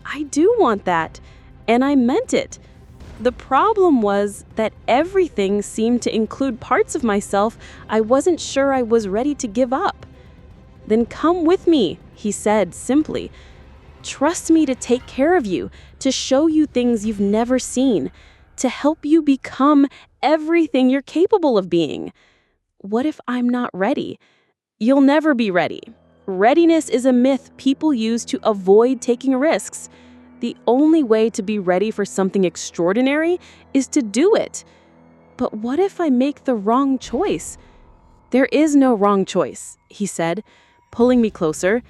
I do want that, and I meant it. The problem was that everything seemed to include parts of myself I wasn't sure I was ready to give up. "Then come with me," he said simply. "Trust me to take care of you, to show you things you've never seen, to help you become everything you're capable of being." What if I'm not ready? You'll never be ready. Readiness is a myth people use to avoid taking risks. The only way to be ready for something extraordinary is to do it. But what if I make the wrong choice? "There is no wrong choice," he said, pulling me closer.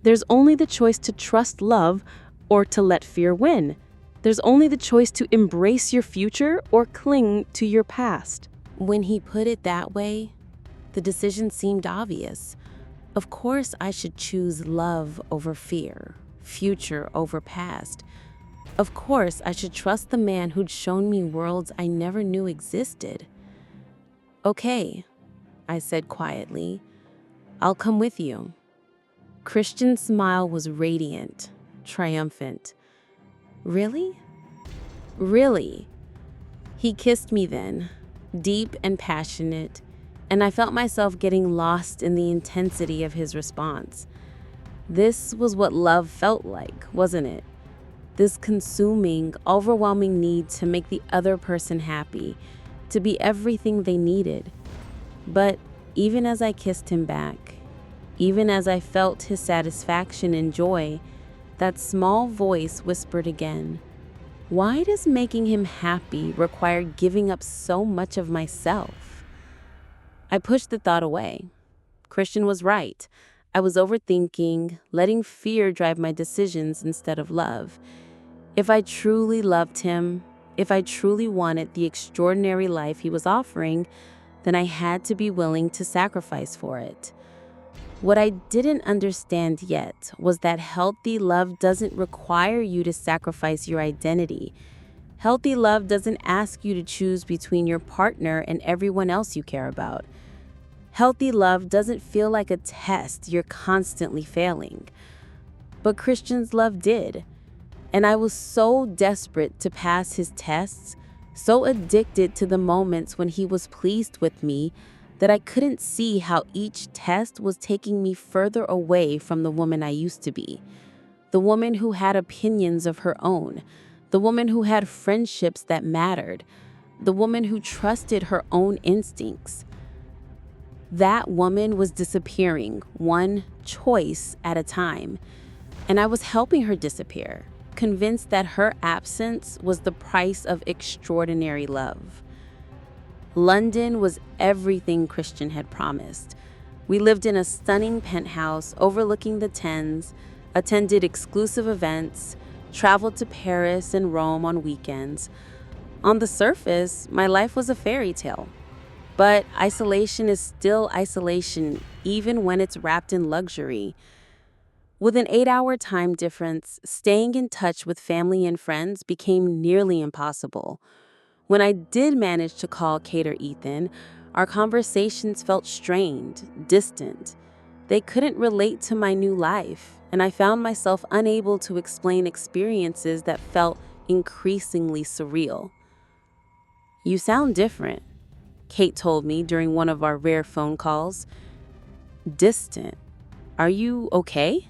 "There's only the choice to trust love or to let fear win. There's only the choice to embrace your future or cling to your past." When he put it that way, the decision seemed obvious. Of course, I should choose love over fear, future over past. Of course, I should trust the man who'd shown me worlds I never knew existed. "Okay," I said quietly, "I'll come with you." Christian's smile was radiant, triumphant. "Really? Really?" He kissed me then, deep and passionate, and I felt myself getting lost in the intensity of his response. This was what love felt like, wasn't it? This consuming, overwhelming need to make the other person happy, to be everything they needed. But even as I kissed him back, even as I felt his satisfaction and joy, that small voice whispered again, "Why does making him happy require giving up so much of myself?" I pushed the thought away. Christian was right. I was overthinking, letting fear drive my decisions instead of love. If I truly loved him, if I truly wanted the extraordinary life he was offering, then I had to be willing to sacrifice for it. What I didn't understand yet was that healthy love doesn't require you to sacrifice your identity. Healthy love doesn't ask you to choose between your partner and everyone else you care about. Healthy love doesn't feel like a test you're constantly failing. But Christian's love did. And I was so desperate to pass his tests, so addicted to the moments when he was pleased with me, that I couldn't see how each test was taking me further away from the woman I used to be. The woman who had opinions of her own. The woman who had friendships that mattered. The woman who trusted her own instincts. That woman was disappearing, one choice at a time. And I was helping her disappear, convinced that her absence was the price of extraordinary love. London was everything Christian had promised. We lived in a stunning penthouse overlooking the Thames, attended exclusive events, traveled to Paris and Rome on weekends. On the surface, my life was a fairy tale. But isolation is still isolation, even when it's wrapped in luxury. With an 8-hour time difference, staying in touch with family and friends became nearly impossible. When I did manage to call Kate or Ethan, our conversations felt strained, distant. They couldn't relate to my new life, and I found myself unable to explain experiences that felt increasingly surreal. "You sound different," Kate told me during one of our rare phone calls. "Distant. Are you okay?"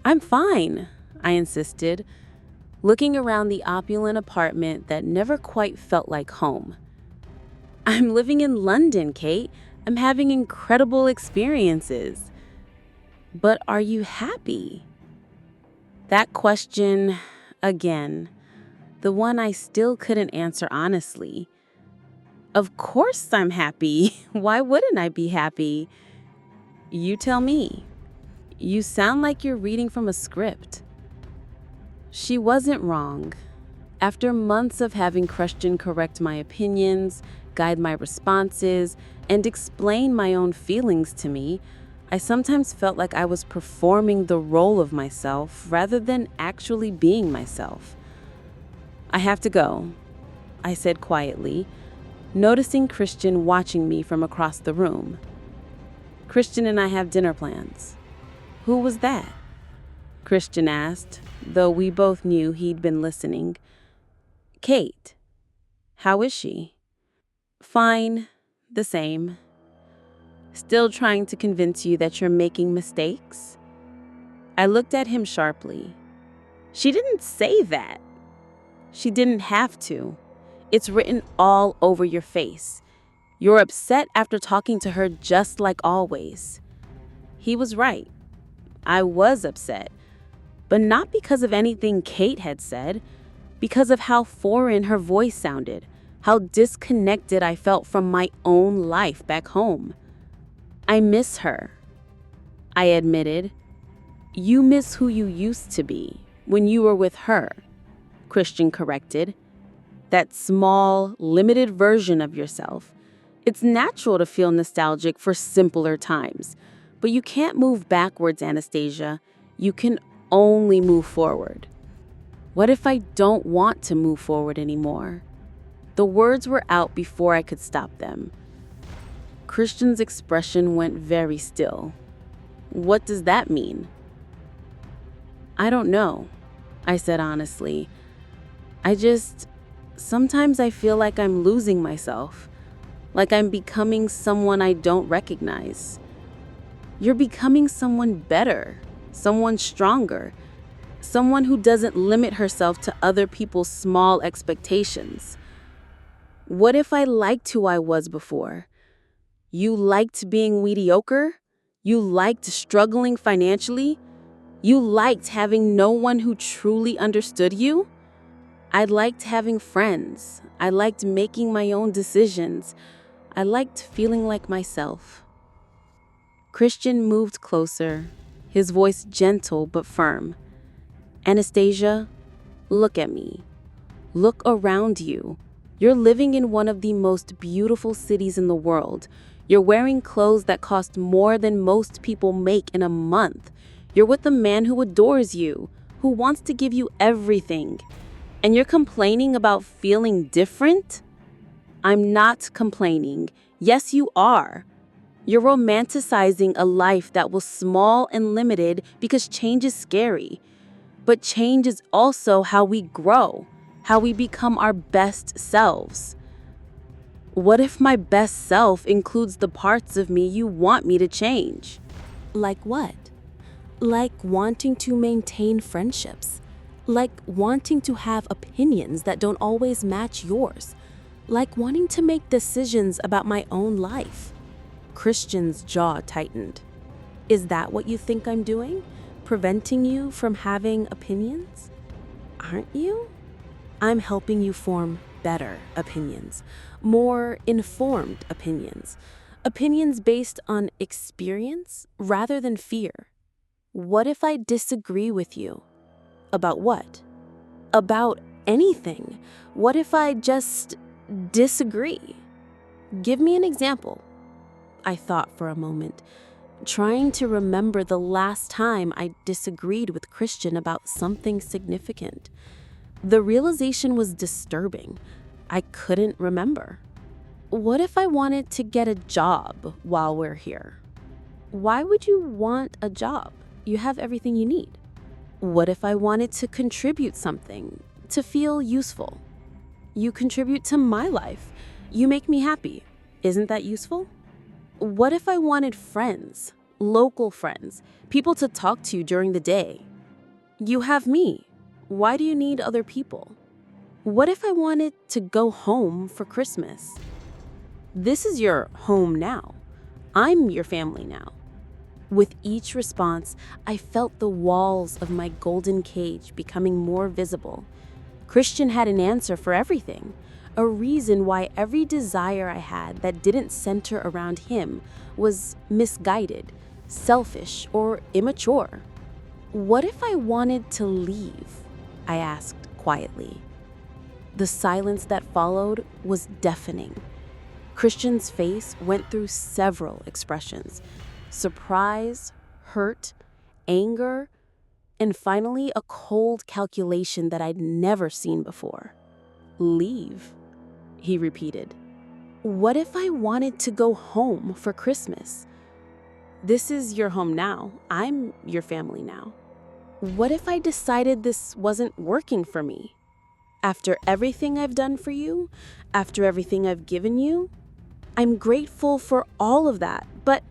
"I'm fine," I insisted, looking around the opulent apartment that never quite felt like home. "I'm living in London, Kate. I'm having incredible experiences." "But are you happy?" That question, again, the one I still couldn't answer honestly. Of course I'm happy. Why wouldn't I be happy? "You tell me. You sound like you're reading from a script." She wasn't wrong. After months of having Christian correct my opinions, guide my responses, and explain my own feelings to me, I sometimes felt like I was performing the role of myself rather than actually being myself. "I have to go," I said quietly, noticing Christian watching me from across the room. "Christian and I have dinner plans." "Who was that?" Christian asked, though we both knew he'd been listening. Kate, how is she? Fine, the same. Still trying to convince you that you're making mistakes? I looked at him sharply. She didn't say that. She didn't have to. It's written all over your face. You're upset after talking to her just like always. He was right. I was upset, but not because of anything Kate had said, because of how foreign her voice sounded, how disconnected I felt from my own life back home. I miss her, I admitted. You miss who you used to be when you were with her, Christian corrected. That small, limited version of yourself. It's natural to feel nostalgic for simpler times, but you can't move backwards, Anastasia. You can only move forward. What if I don't want to move forward anymore? The words were out before I could stop them. Christian's expression went very still. What does that mean? I don't know, I said honestly. Sometimes I feel like I'm losing myself, like I'm becoming someone I don't recognize. You're becoming someone better, someone stronger, someone who doesn't limit herself to other people's small expectations. What if I liked who I was before? You liked being mediocre? You liked struggling financially? You liked having no one who truly understood you? I liked having friends. I liked making my own decisions. I liked feeling like myself. Christian moved closer, his voice gentle but firm. Anastasia, look at me. Look around you. You're living in one of the most beautiful cities in the world. You're wearing clothes that cost more than most people make in a month. You're with a man who adores you, who wants to give you everything. And you're complaining about feeling different? I'm not complaining. Yes, you are. You're romanticizing a life that was small and limited because change is scary. But change is also how we grow, how we become our best selves. What if my best self includes the parts of me you want me to change? Like what? Like wanting to maintain friendships. Like wanting to have opinions that don't always match yours. Like wanting to make decisions about my own life. Christian's jaw tightened. Is that what you think I'm doing? Preventing you from having opinions? Aren't you? I'm helping you form better opinions, more informed opinions, opinions based on experience rather than fear. What if I disagree with you? About what? About anything. What if I just disagree? Give me an example. I thought for a moment, trying to remember the last time I disagreed with Christian about something significant. The realization was disturbing. I couldn't remember. What if I wanted to get a job while we're here? Why would you want a job? You have everything you need. What if I wanted to contribute something, to feel useful? You contribute to my life. You make me happy. Isn't that useful? What if I wanted friends, local friends, people to talk to during the day? You have me. Why do you need other people? What if I wanted to go home for Christmas? This is your home now. I'm your family now. With each response, I felt the walls of my golden cage becoming more visible. Christian had an answer for everything, a reason why every desire I had that didn't center around him was misguided, selfish, or immature. What if I wanted to leave? I asked quietly. The silence that followed was deafening. Christian's face went through several expressions: surprise, hurt, anger, and finally a cold calculation that I'd never seen before. Leave, he repeated. What if I wanted to go home for Christmas? This is your home now. I'm your family now. What if I decided this wasn't working for me? After everything I've done for you, after everything I've given you, I'm grateful for all of that, but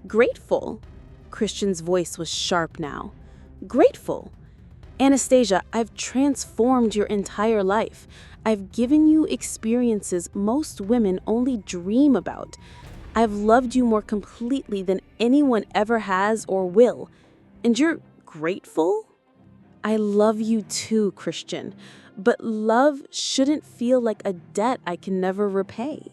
grateful? Christian's voice was sharp now. Grateful? Anastasia, I've transformed your entire life. I've given you experiences most women only dream about. I've loved you more completely than anyone ever has or will. And you're grateful? I love you too, Christian, but love shouldn't feel like a debt I can never repay.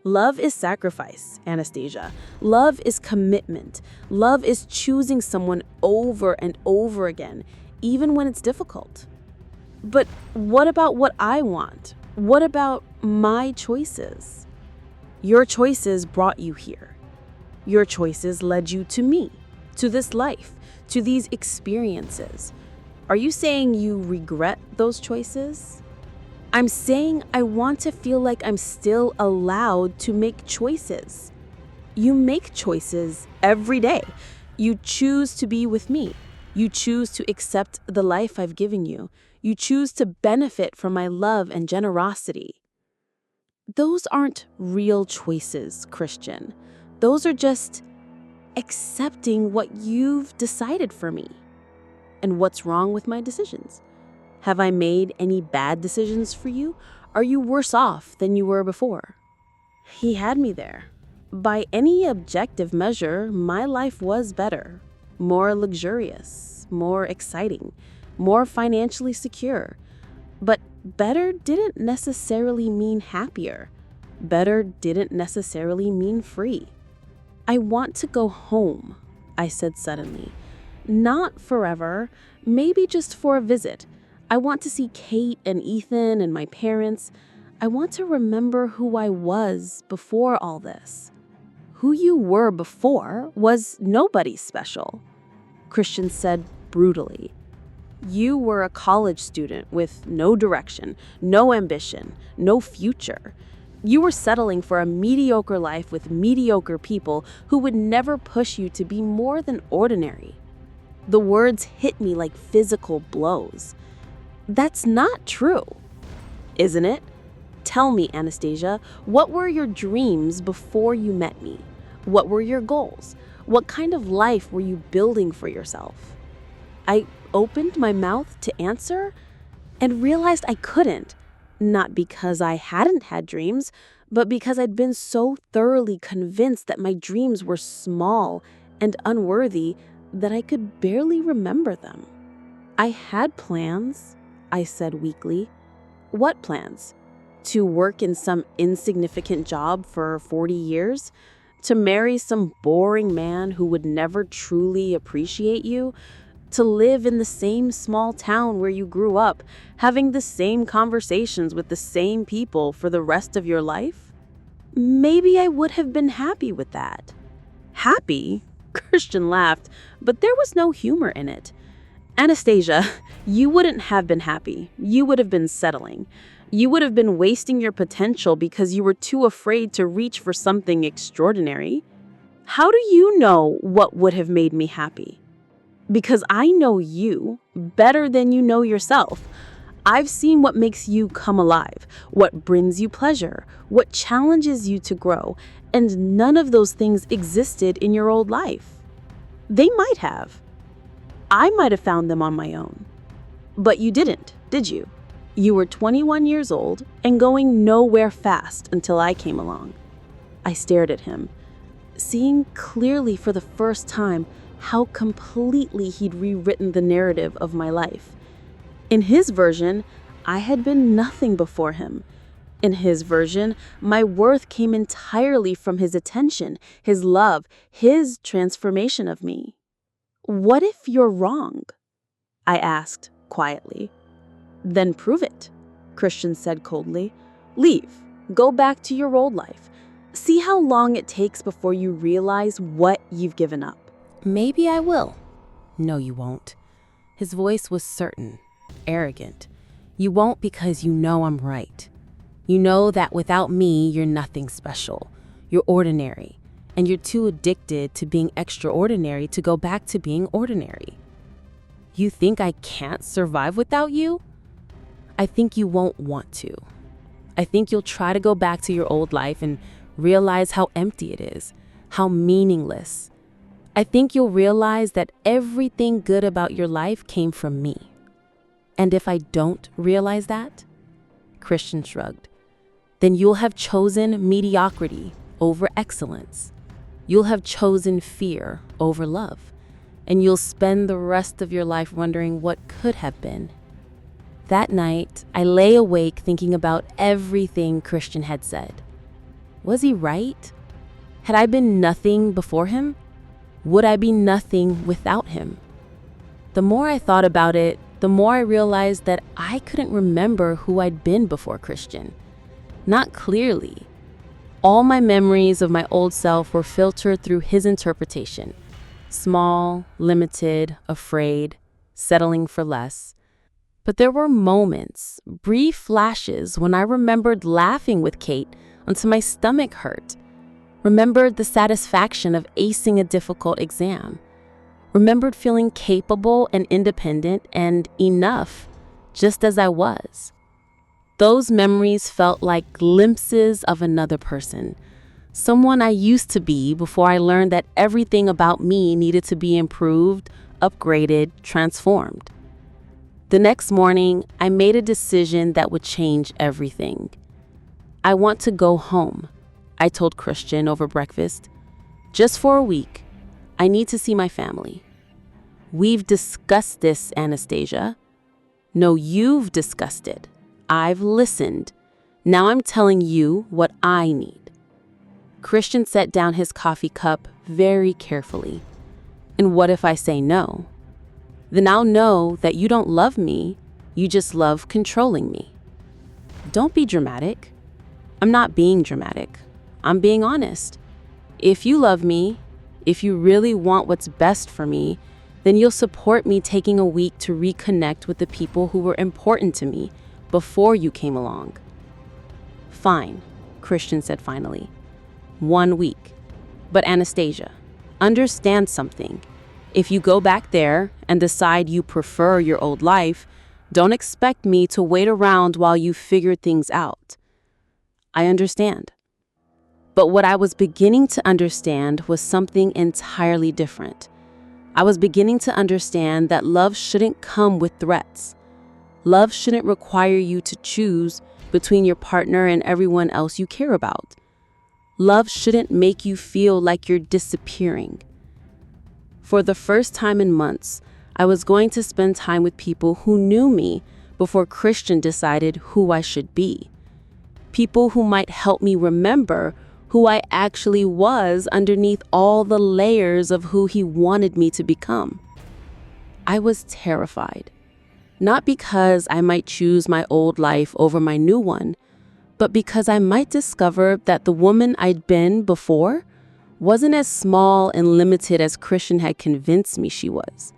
Love is sacrifice, Anastasia. Love is commitment. Love is choosing someone over and over again, even when it's difficult. But what about what I want? What about my choices? Your choices brought you here. Your choices led you to me, to this life, to these experiences. Are you saying you regret those choices? I'm saying I want to feel like I'm still allowed to make choices. You make choices every day. You choose to be with me. You choose to accept the life I've given you. You choose to benefit from my love and generosity. Those aren't real choices, Christian. Those are just accepting what you've decided for me. And what's wrong with my decisions? Have I made any bad decisions for you? Are you worse off than you were before? He had me there. By any objective measure, my life was better, more luxurious, more exciting, more financially secure. But better didn't necessarily mean happier. Better didn't necessarily mean free. I want to go home, I said suddenly. Not forever, maybe just for a visit. I want to see Kate and Ethan and my parents. I want to remember who I was before all this. Who you were before was nobody special, Christian said brutally. You were a college student with no direction, no ambition, no future. You were settling for a mediocre life with mediocre people who would never push you to be more than ordinary. The words hit me like physical blows. That's not true, isn't it? Tell me, Anastasia, what were your dreams before you met me? What were your goals? What kind of life were you building for yourself? I opened my mouth to answer and realized I couldn't, not because I hadn't had dreams, but because I'd been so thoroughly convinced that my dreams were small and unworthy that I could barely remember them. I had plans, I said weakly. What plans? To work in some insignificant job for 40 years? To marry some boring man who would never truly appreciate you? To live in the same small town where you grew up, having the same conversations with the same people for the rest of your life? Maybe I would have been happy with that. Happy? Christian laughed, but there was no humor in it. Anastasia, you wouldn't have been happy. You would have been settling. You would have been wasting your potential because you were too afraid to reach for something extraordinary. How do you know what would have made me happy? Because I know you better than you know yourself. I've seen what makes you come alive, what brings you pleasure, what challenges you to grow, and none of those things existed in your old life. They might have. I might have found them on my own. But you didn't, did you? You were 21 years old and going nowhere fast until I came along. I stared at him, seeing clearly for the first time how completely he'd rewritten the narrative of my life. In his version, I had been nothing before him. In his version, my worth came entirely from his attention, his love, his transformation of me. What if you're wrong? I asked quietly. Then prove it, Christian said coldly. Leave. Go back to your old life. See how long it takes before you realize what you've given up. Maybe I will. No, you won't. His voice was certain, arrogant. You won't because you know I'm right. You know that without me, you're nothing special. You're ordinary, and you're too addicted to being extraordinary to go back to being ordinary. You think I can't survive without you? I think you won't want to. I think you'll try to go back to your old life and realize how empty it is, how meaningless. I think you'll realize that everything good about your life came from me. And if I don't realize that, Christian shrugged, then you'll have chosen mediocrity over excellence. You'll have chosen fear over love. And you'll spend the rest of your life wondering what could have been. That night, I lay awake thinking about everything Christian had said. Was he right? Had I been nothing before him? Would I be nothing without him? The more I thought about it, the more I realized that I couldn't remember who I'd been before Christian. Not clearly. All my memories of my old self were filtered through his interpretation. Small, limited, afraid, settling for less. But there were moments, brief flashes, when I remembered laughing with Kate until my stomach hurt. Remembered the satisfaction of acing a difficult exam. Remembered feeling capable and independent and enough, just as I was. Those memories felt like glimpses of another person. Someone I used to be before I learned that everything about me needed to be improved, upgraded, transformed. The next morning, I made a decision that would change everything. I want to go home, I told Christian over breakfast. Just for a week. I need to see my family. We've discussed this, Anastasia. No, you've discussed it. I've listened. Now I'm telling you what I need. Christian set down his coffee cup very carefully. And what if I say no? Then I'll know that you don't love me, you just love controlling me. Don't be dramatic. I'm not being dramatic. I'm being honest. If you love me, if you really want what's best for me, then you'll support me taking a week to reconnect with the people who were important to me before you came along. Fine, Christian said finally. 1 week. But Anastasia, understand something. If you go back there and decide you prefer your old life, don't expect me to wait around while you figure things out. I understand. But what I was beginning to understand was something entirely different. I was beginning to understand that love shouldn't come with threats. Love shouldn't require you to choose between your partner and everyone else you care about. Love shouldn't make you feel like you're disappearing. For the first time in months, I was going to spend time with people who knew me before Christian decided who I should be. People who might help me remember who I actually was underneath all the layers of who he wanted me to become. I was terrified. Not because I might choose my old life over my new one, but because I might discover that the woman I'd been before wasn't as small and limited as Christian had convinced me she was.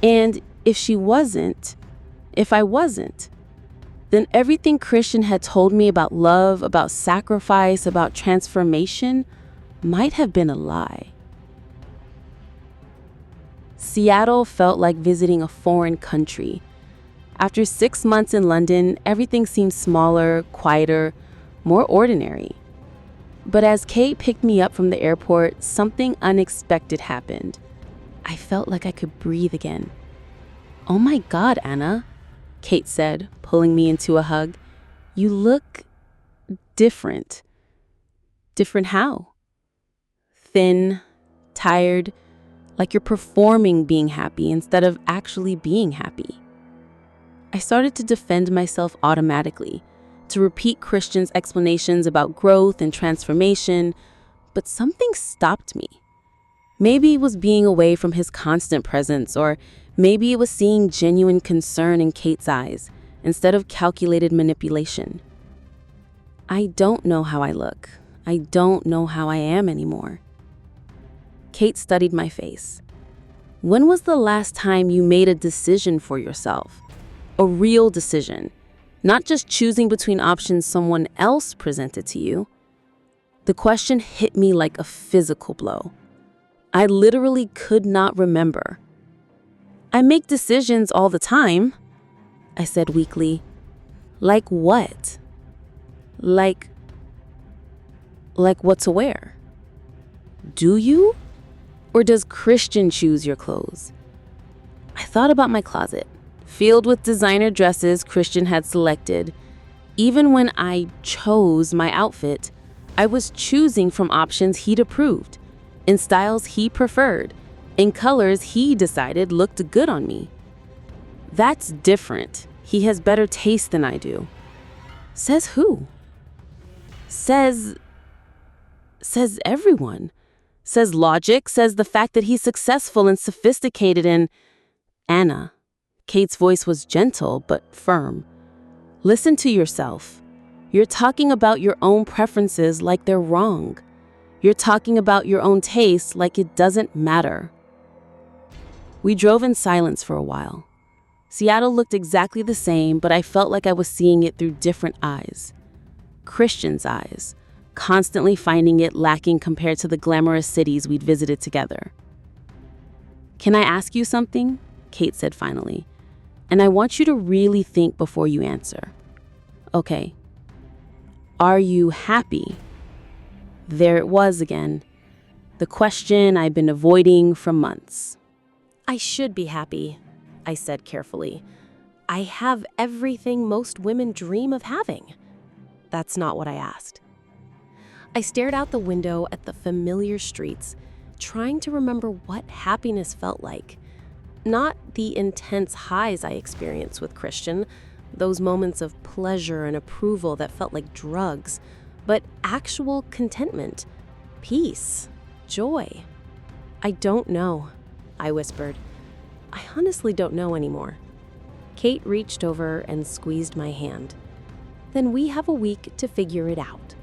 And if I wasn't, then everything Christian had told me about love, about sacrifice, about transformation might have been a lie. Seattle felt like visiting a foreign country. After 6 months in London, everything seemed smaller, quieter, more ordinary. But as Kate picked me up from the airport, something unexpected happened. I felt like I could breathe again. "Oh my God, Anna," Kate said, pulling me into a hug. "You look different." Different how? Thin, tired, like you're performing being happy instead of actually being happy. I started to defend myself automatically, to repeat Christian's explanations about growth and transformation, but something stopped me. Maybe it was being away from his constant presence, or maybe it was seeing genuine concern in Kate's eyes instead of calculated manipulation. I don't know how I look. I don't know how I am anymore. Kate studied my face. "When was the last time you made a decision for yourself? A real decision, not just choosing between options someone else presented to you?" The question hit me like a physical blow. I literally could not remember. "I make decisions all the time," I said weakly, Like what? Like what to wear? Do you? Or does Christian choose your clothes? I thought about my closet, filled with designer dresses Christian had selected. Even when I chose my outfit, I was choosing from options he'd approved, in styles he preferred, in colors he decided looked good on me. That's different. He has better taste than I do. Says who? Says everyone. Says logic, says the fact that he's successful and sophisticated and… Anna. Kate's voice was gentle but firm. Listen to yourself. You're talking about your own preferences like they're wrong. You're talking about your own taste like it doesn't matter. We drove in silence for a while. Seattle looked exactly the same, but I felt like I was seeing it through different eyes. Christian's eyes, constantly finding it lacking compared to the glamorous cities we'd visited together. Can I ask you something? Kate said finally. And I want you to really think before you answer. Okay. Are you happy? There it was again. The question I'd been avoiding for months. I should be happy, I said carefully. I have everything most women dream of having. That's not what I asked. I stared out the window at the familiar streets, trying to remember what happiness felt like. Not the intense highs I experienced with Christian, those moments of pleasure and approval that felt like drugs, but actual contentment, peace, joy. I don't know, I whispered. I honestly don't know anymore. Kate reached over and squeezed my hand. Then we have a week to figure it out.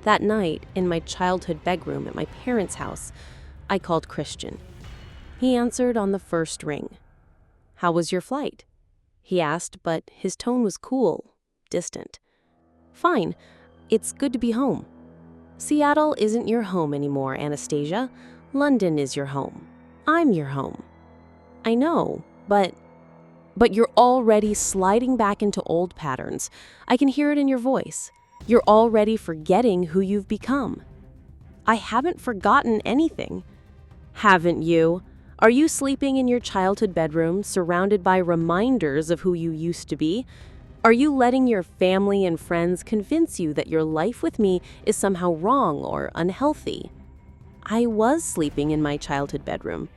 That night, in my childhood bedroom at my parents' house, I called Christian. He answered on the first ring. How was your flight? He asked, but his tone was cool, distant. Fine. It's good to be home. Seattle isn't your home anymore, Anastasia. London is your home. I'm your home. I know, but you're already sliding back into old patterns. I can hear it in your voice. You're already forgetting who you've become. I haven't forgotten anything. Haven't you? Are you sleeping in your childhood bedroom, surrounded by reminders of who you used to be? Are you letting your family and friends convince you that your life with me is somehow wrong or unhealthy? I was sleeping in my childhood bedroom.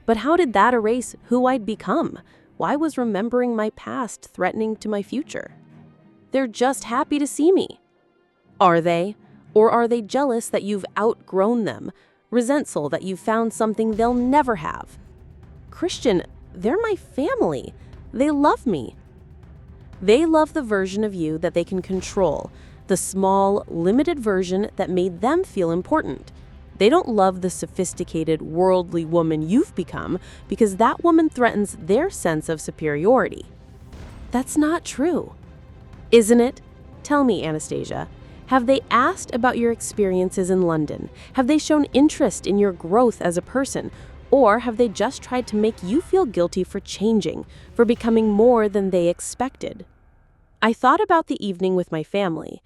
But how did that erase who I'd become? Why was remembering my past threatening to my future? They're just happy to see me. Are they? Or are they jealous that you've outgrown them? Resentful that you've found something they'll never have? Christian, they're my family. They love me. They love the version of you that they can control, the small, limited version that made them feel important. They don't love the sophisticated, worldly woman you've become because that woman threatens their sense of superiority. That's not true. Isn't it? Tell me, Anastasia. Have they asked about your experiences in London? Have they shown interest in your growth as a person? Or have they just tried to make you feel guilty for changing, for becoming more than they expected? I thought about the evening with my family.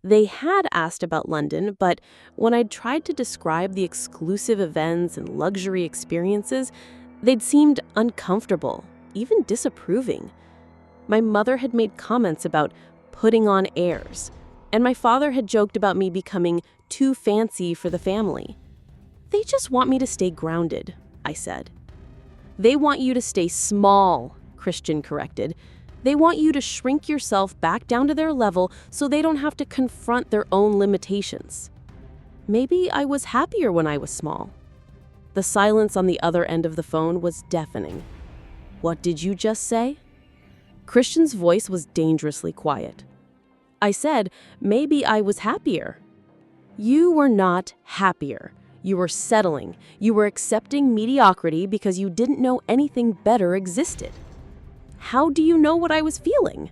They had asked about London, but when I'd tried to describe the exclusive events and luxury experiences, they'd seemed uncomfortable, even disapproving. My mother had made comments about putting on airs, and my father had joked about me becoming too fancy for the family. They just want me to stay grounded, I said. They want you to stay small, Christian corrected. They want you to shrink yourself back down to their level so they don't have to confront their own limitations. Maybe I was happier when I was small. The silence on the other end of the phone was deafening. What did you just say? Christian's voice was dangerously quiet. I said, maybe I was happier. You were not happier. You were settling. You were accepting mediocrity because you didn't know anything better existed. How do you know what I was feeling?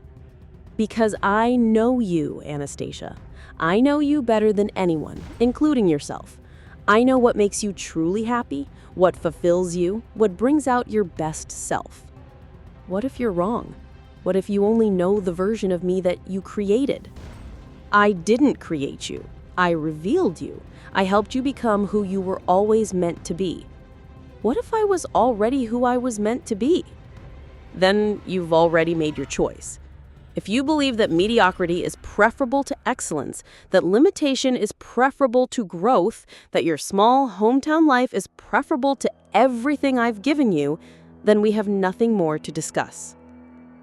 Because I know you, Anastasia. I know you better than anyone, including yourself. I know what makes you truly happy, what fulfills you, what brings out your best self. What if you're wrong? What if you only know the version of me that you created? I didn't create you. I revealed you. I helped you become who you were always meant to be. What if I was already who I was meant to be? Then you've already made your choice. If you believe that mediocrity is preferable to excellence, that limitation is preferable to growth, that your small hometown life is preferable to everything I've given you, then we have nothing more to discuss.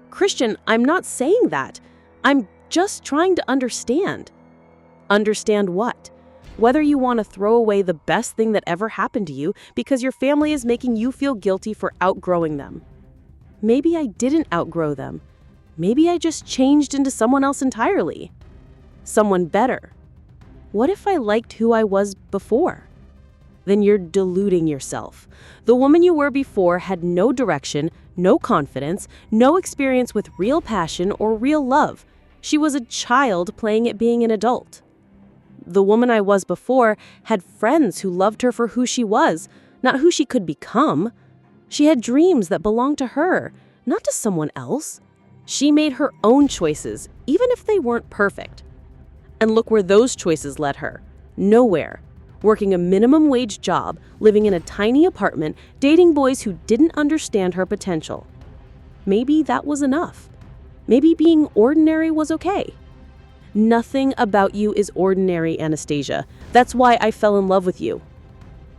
Christian, I'm not saying that. I'm just trying to understand. Understand what? Whether you want to throw away the best thing that ever happened to you because your family is making you feel guilty for outgrowing them. Maybe I didn't outgrow them. Maybe I just changed into someone else entirely. Someone better. What if I liked who I was before? Then you're deluding yourself. The woman you were before had no direction, no confidence, no experience with real passion or real love. She was a child playing at being an adult. The woman I was before had friends who loved her for who she was, not who she could become. She had dreams that belonged to her, not to someone else. She made her own choices, even if they weren't perfect. And look where those choices led her. Nowhere. Working a minimum wage job, living in a tiny apartment, dating boys who didn't understand her potential. Maybe that was enough. Maybe being ordinary was okay. Nothing about you is ordinary, Anastasia. That's why I fell in love with you.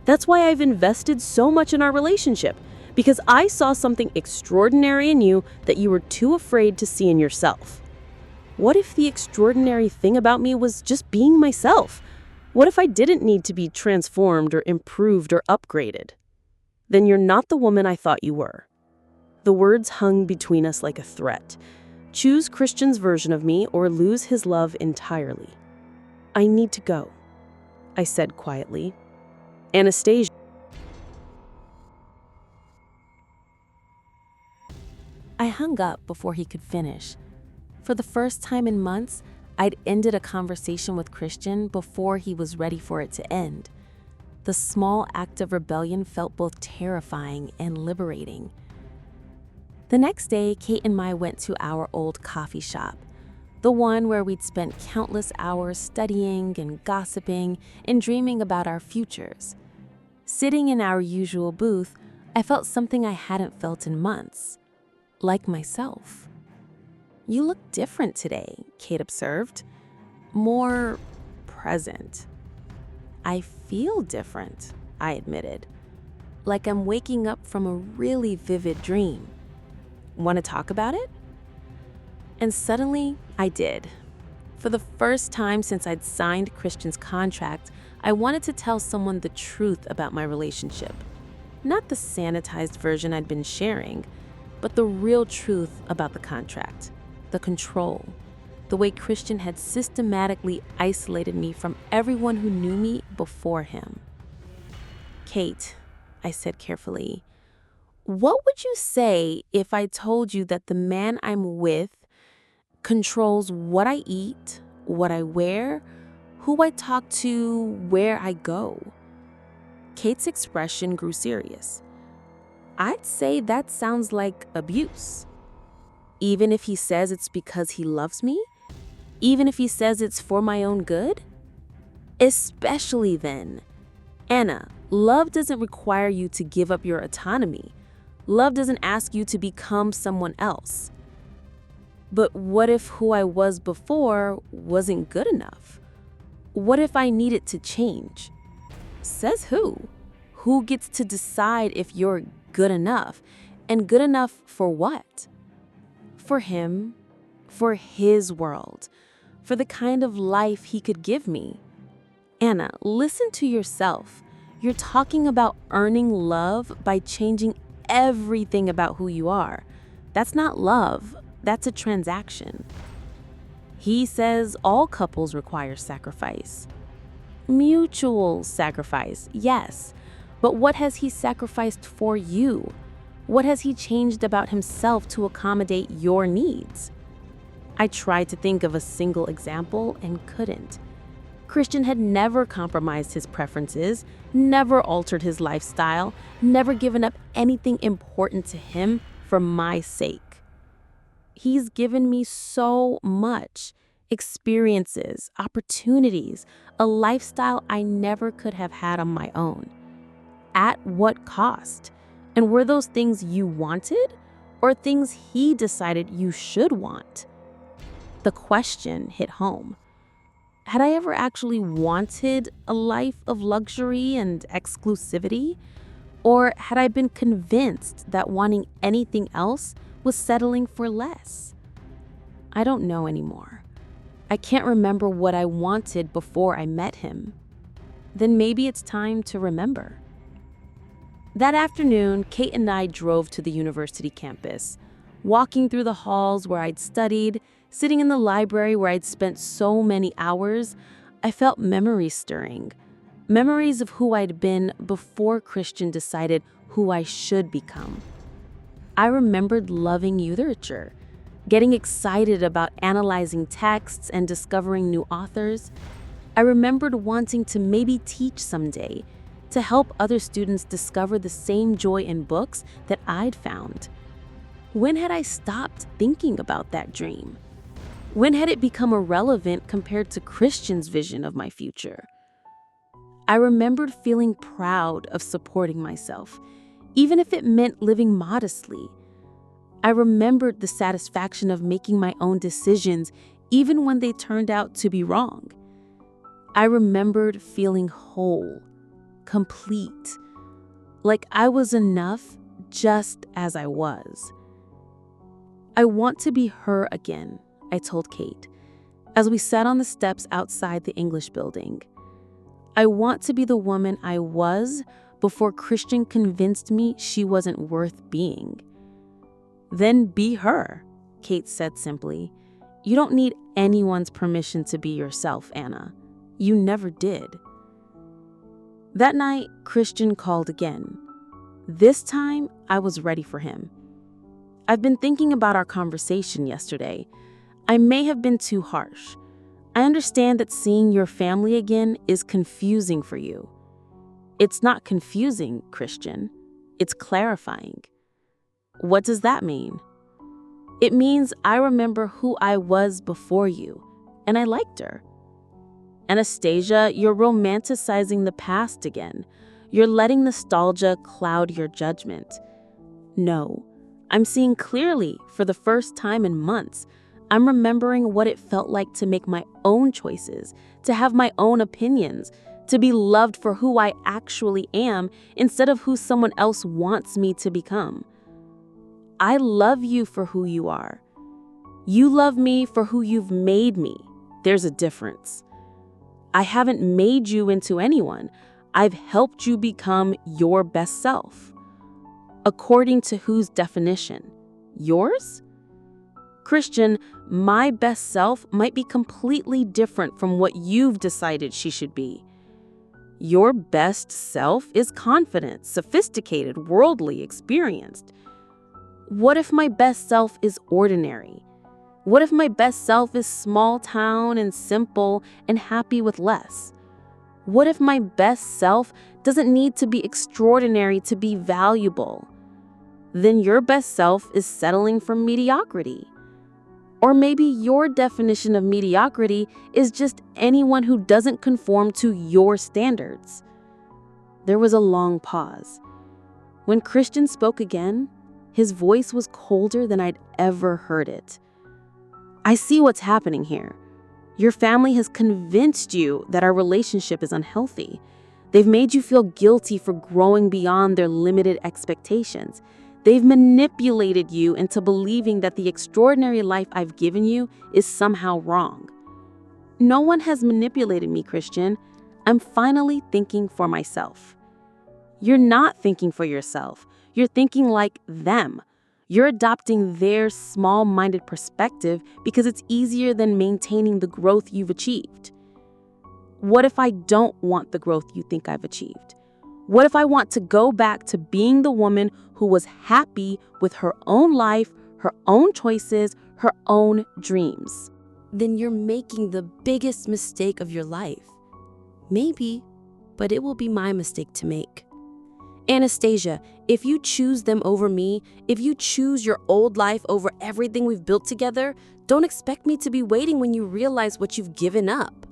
That's why I've invested so much in our relationship, because I saw something extraordinary in you that you were too afraid to see in yourself. What if the extraordinary thing about me was just being myself? What if I didn't need to be transformed or improved or upgraded? Then you're not the woman I thought you were. The words hung between us like a threat. Choose Christian's version of me or lose his love entirely. I need to go, I said quietly. Anastasia. I hung up before he could finish. For the first time in months, I'd ended a conversation with Christian before he was ready for it to end. The small act of rebellion felt both terrifying and liberating. The next day, Kate and I went to our old coffee shop, the one where we'd spent countless hours studying and gossiping and dreaming about our futures. Sitting in our usual booth, I felt something I hadn't felt in months, like myself. "You look different today," Kate observed. "More present." "I feel different," I admitted, "like I'm waking up from a really vivid dream. Want to talk about it?" And suddenly, I did. For the first time since I'd signed Christian's contract, I wanted to tell someone the truth about my relationship. Not the sanitized version I'd been sharing, but the real truth about the contract, the control, the way Christian had systematically isolated me from everyone who knew me before him. "Kate," I said carefully, "what would you say if I told you that the man I'm with controls what I eat, what I wear, who I talk to, where I go?" Kate's expression grew serious. "I'd say that sounds like abuse. Even if he says it's because he loves me? Even if he says it's for my own good? Especially then. Anna, love doesn't require you to give up your autonomy. Love doesn't ask you to become someone else. But what if who I was before wasn't good enough? What if I needed to change? Says who? Who gets to decide if you're good enough? And good enough for what? For him, for his world, for the kind of life he could give me. Anna, listen to yourself. You're talking about earning love by changing everything about who you are. That's not love, that's a transaction." He says all couples require sacrifice. Mutual sacrifice, yes. But what has he sacrificed for you? What has he changed about himself to accommodate your needs? I tried to think of a single example and couldn't. Christian had never compromised his preferences, never altered his lifestyle, never given up anything important to him for my sake. He's given me so much. Experiences, opportunities, a lifestyle I never could have had on my own. At what cost? And were those things you wanted or things he decided you should want? The question hit home. Had I ever actually wanted a life of luxury and exclusivity? Or had I been convinced that wanting anything else was settling for less? I don't know anymore. I can't remember what I wanted before I met him. Then maybe it's time to remember. That afternoon, Kate and I drove to the university campus, walking through the halls where I'd studied, sitting in the library where I'd spent so many hours. I felt memories stirring. Memories of who I'd been before Christian decided who I should become. I remembered loving literature, getting excited about analyzing texts and discovering new authors. I remembered wanting to maybe teach someday, to help other students discover the same joy in books that I'd found. When had I stopped thinking about that dream? When had it become irrelevant compared to Christian's vision of my future? I remembered feeling proud of supporting myself, even if it meant living modestly. I remembered the satisfaction of making my own decisions, even when they turned out to be wrong. I remembered feeling whole, complete, like I was enough just as I was. I want to be her again, I told Kate, as we sat on the steps outside the English building. I want to be the woman I was before Christian convinced me she wasn't worth being. Then be her, Kate said simply. You don't need anyone's permission to be yourself, Anna. You never did. That night, Christian called again. This time, I was ready for him. I've been thinking about our conversation yesterday. I may have been too harsh. I understand that seeing your family again is confusing for you. It's not confusing, Christian. It's clarifying. What does that mean? It means I remember who I was before you, and I liked her. Anastasia, you're romanticizing the past again. You're letting nostalgia cloud your judgment. No, I'm seeing clearly for the first time in months. I'm remembering what it felt like to make my own choices, to have my own opinions, to be loved for who I actually am instead of who someone else wants me to become. I love you for who you are. You love me for who you've made me. There's a difference. I haven't made you into anyone. I've helped you become your best self. According to whose definition? Yours? Christian, my best self might be completely different from what you've decided she should be. Your best self is confident, sophisticated, worldly, experienced. What if my best self is ordinary? What if my best self is small town and simple and happy with less? What if my best self doesn't need to be extraordinary to be valuable? Then your best self is settling for mediocrity. Or maybe your definition of mediocrity is just anyone who doesn't conform to your standards. There was a long pause. When Christian spoke again, his voice was colder than I'd ever heard it. I see what's happening here. Your family has convinced you that our relationship is unhealthy. They've made you feel guilty for growing beyond their limited expectations. They've manipulated you into believing that the extraordinary life I've given you is somehow wrong. No one has manipulated me, Christian. I'm finally thinking for myself. You're not thinking for yourself. You're thinking like them. You're adopting their small-minded perspective because it's easier than maintaining the growth you've achieved. What if I don't want the growth you think I've achieved? What if I want to go back to being the woman who was happy with her own life, her own choices, her own dreams? Then you're making the biggest mistake of your life. Maybe, but it will be my mistake to make. Anastasia, if you choose them over me, if you choose your old life over everything we've built together, don't expect me to be waiting when you realize what you've given up.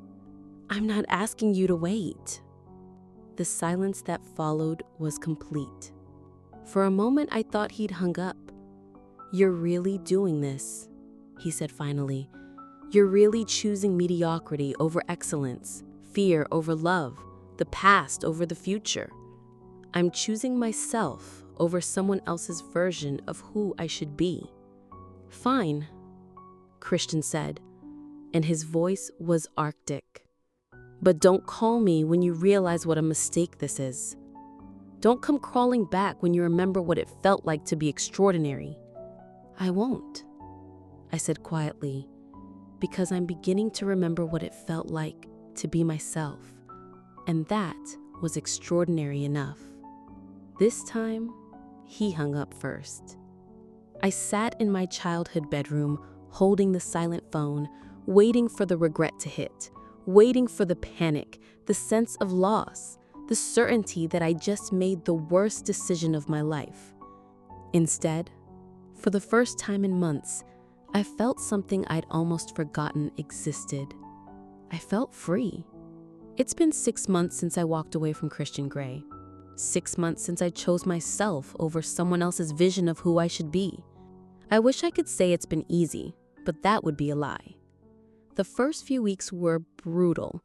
I'm not asking you to wait. The silence that followed was complete. For a moment, I thought he'd hung up. You're really doing this, he said finally. You're really choosing mediocrity over excellence, fear over love, the past over the future. I'm choosing myself over someone else's version of who I should be. Fine, Christian said, and his voice was arctic. But don't call me when you realize what a mistake this is. Don't come crawling back when you remember what it felt like to be extraordinary. I won't, I said quietly, because I'm beginning to remember what it felt like to be myself, and that was extraordinary enough. This time, he hung up first. I sat in my childhood bedroom, holding the silent phone, waiting for the regret to hit, waiting for the panic, the sense of loss, the certainty that I just made the worst decision of my life. Instead, for the first time in months, I felt something I'd almost forgotten existed. I felt free. It's been 6 months since I walked away from Christian Grey. 6 months since I chose myself over someone else's vision of who I should be. I wish I could say it's been easy, but that would be a lie. The first few weeks were brutal.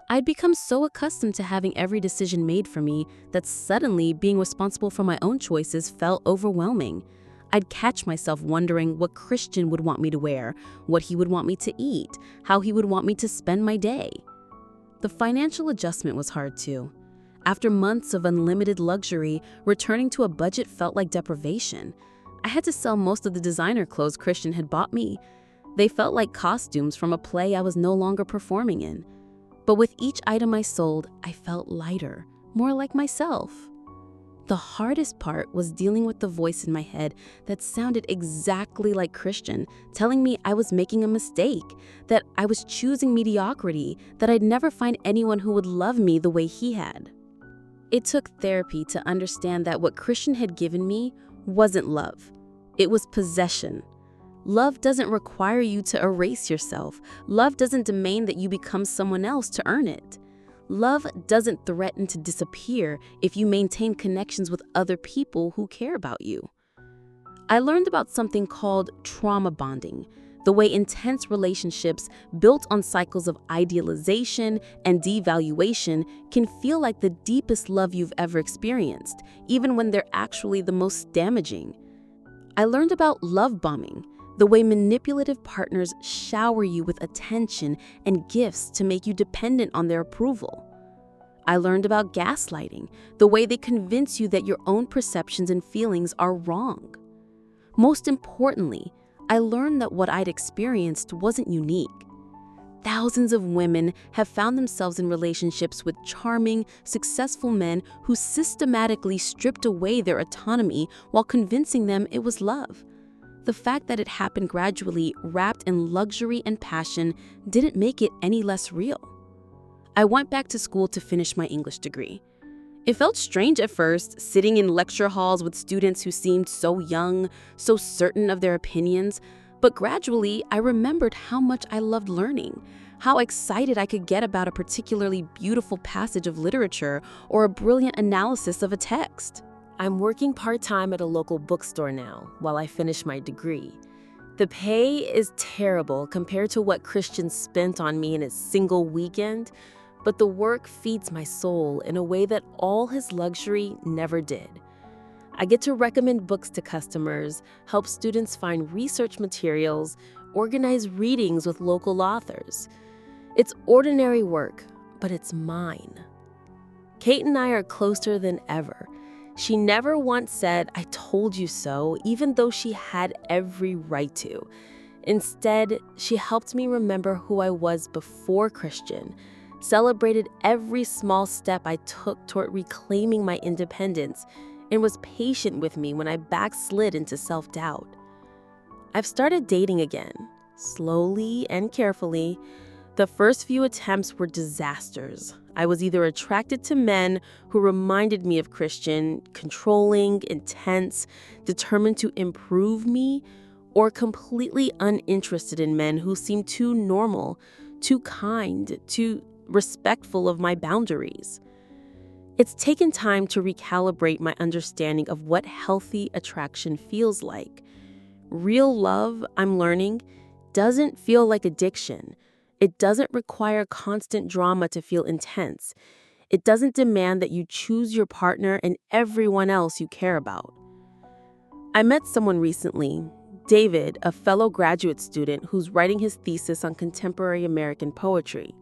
I'd become so accustomed to having every decision made for me that suddenly being responsible for my own choices felt overwhelming. I'd catch myself wondering what Christian would want me to wear, what he would want me to eat, how he would want me to spend my day. The financial adjustment was hard too. After months of unlimited luxury, returning to a budget felt like deprivation. I had to sell most of the designer clothes Christian had bought me. They felt like costumes from a play I was no longer performing in. But with each item I sold, I felt lighter, more like myself. The hardest part was dealing with the voice in my head that sounded exactly like Christian, telling me I was making a mistake, that I was choosing mediocrity, that I'd never find anyone who would love me the way he had. It took therapy to understand that what Christian had given me wasn't love. It was possession. Love doesn't require you to erase yourself. Love doesn't demand that you become someone else to earn it. Love doesn't threaten to disappear if you maintain connections with other people who care about you. I learned about something called trauma bonding, the way intense relationships built on cycles of idealization and devaluation can feel like the deepest love you've ever experienced, even when they're actually the most damaging. I learned about love bombing, the way manipulative partners shower you with attention and gifts to make you dependent on their approval. I learned about gaslighting, the way they convince you that your own perceptions and feelings are wrong. Most importantly, I learned that what I'd experienced wasn't unique. Thousands of women have found themselves in relationships with charming, successful men who systematically stripped away their autonomy while convincing them it was love. The fact that it happened gradually, wrapped in luxury and passion, didn't make it any less real. I went back to school to finish my English degree. It felt strange at first, sitting in lecture halls with students who seemed so young, so certain of their opinions, but gradually I remembered how much I loved learning, how excited I could get about a particularly beautiful passage of literature or a brilliant analysis of a text. I'm working part-time at a local bookstore now while I finish my degree. The pay is terrible compared to what Christian spent on me in a single weekend, but the work feeds my soul in a way that all his luxury never did. I get to recommend books to customers, help students find research materials, organize readings with local authors. It's ordinary work, but it's mine. Kate and I are closer than ever. She never once said, "I told you so," even though she had every right to. Instead, she helped me remember who I was before Christian, celebrated every small step I took toward reclaiming my independence, and was patient with me when I backslid into self-doubt. I've started dating again, slowly and carefully. The first few attempts were disasters. I was either attracted to men who reminded me of Christian, controlling, intense, determined to improve me, or completely uninterested in men who seemed too normal, too kind, too respectful of my boundaries. It's taken time to recalibrate my understanding of what healthy attraction feels like. Real love, I'm learning, doesn't feel like addiction. It doesn't require constant drama to feel intense. It doesn't demand that you choose your partner and everyone else you care about. I met someone recently, David, a fellow graduate student who's writing his thesis on contemporary American poetry.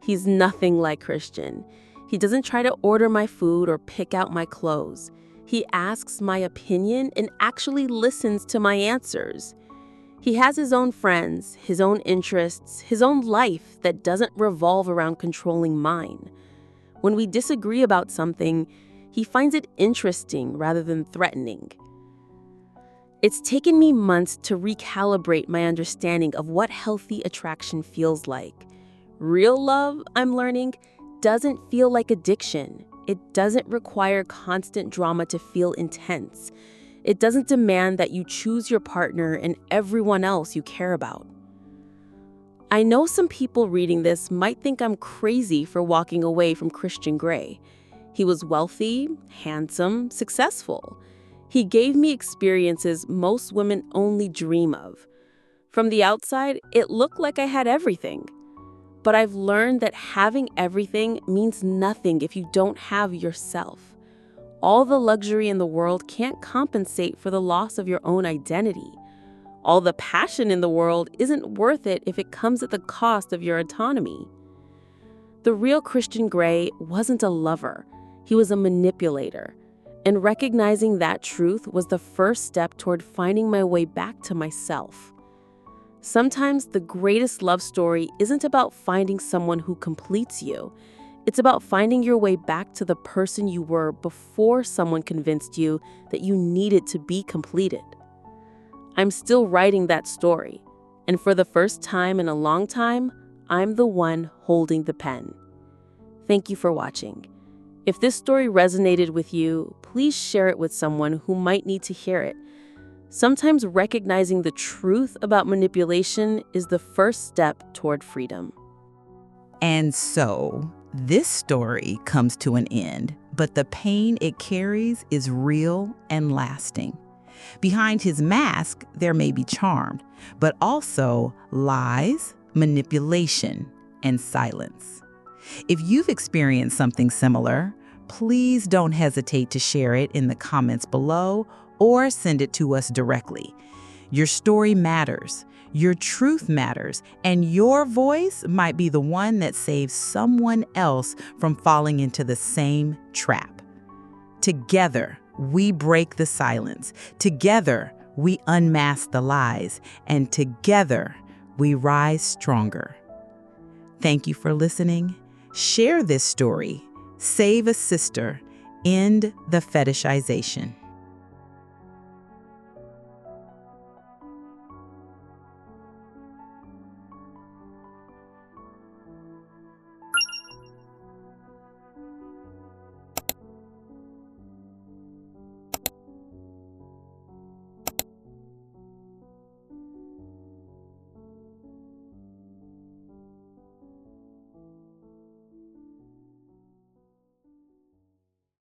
He's nothing like Christian. He doesn't try to order my food or pick out my clothes. He asks my opinion and actually listens to my answers. He has his own friends, his own interests, his own life that doesn't revolve around controlling mine. When we disagree about something, he finds it interesting rather than threatening. It's taken me months to recalibrate my understanding of what healthy attraction feels like. Real love, I'm learning, doesn't feel like addiction. It doesn't require constant drama to feel intense. It doesn't demand that you choose your partner and everyone else you care about. I know some people reading this might think I'm crazy for walking away from Christian Grey. He was wealthy, handsome, successful. He gave me experiences most women only dream of. From the outside, it looked like I had everything. But I've learned that having everything means nothing if you don't have yourself. All the luxury in the world can't compensate for the loss of your own identity. All the passion in the world isn't worth it if it comes at the cost of your autonomy. The real Christian Grey wasn't a lover. He was a manipulator. And recognizing that truth was the first step toward finding my way back to myself. Sometimes the greatest love story isn't about finding someone who completes you. It's about finding your way back to the person you were before someone convinced you that you needed to be completed. I'm still writing that story, and for the first time in a long time, I'm the one holding the pen. Thank you for watching. If this story resonated with you, please share it with someone who might need to hear it. Sometimes recognizing the truth about manipulation is the first step toward freedom. And so, this story comes to an end, but the pain it carries is real and lasting. Behind his mask, there may be charm, but also lies, manipulation, and silence. If you've experienced something similar, please don't hesitate to share it in the comments below or send it to us directly. Your story matters, your truth matters, and your voice might be the one that saves someone else from falling into the same trap. Together, we break the silence. Together, we unmask the lies. And together, we rise stronger. Thank you for listening. Share this story. Save a sister. End the fetishization.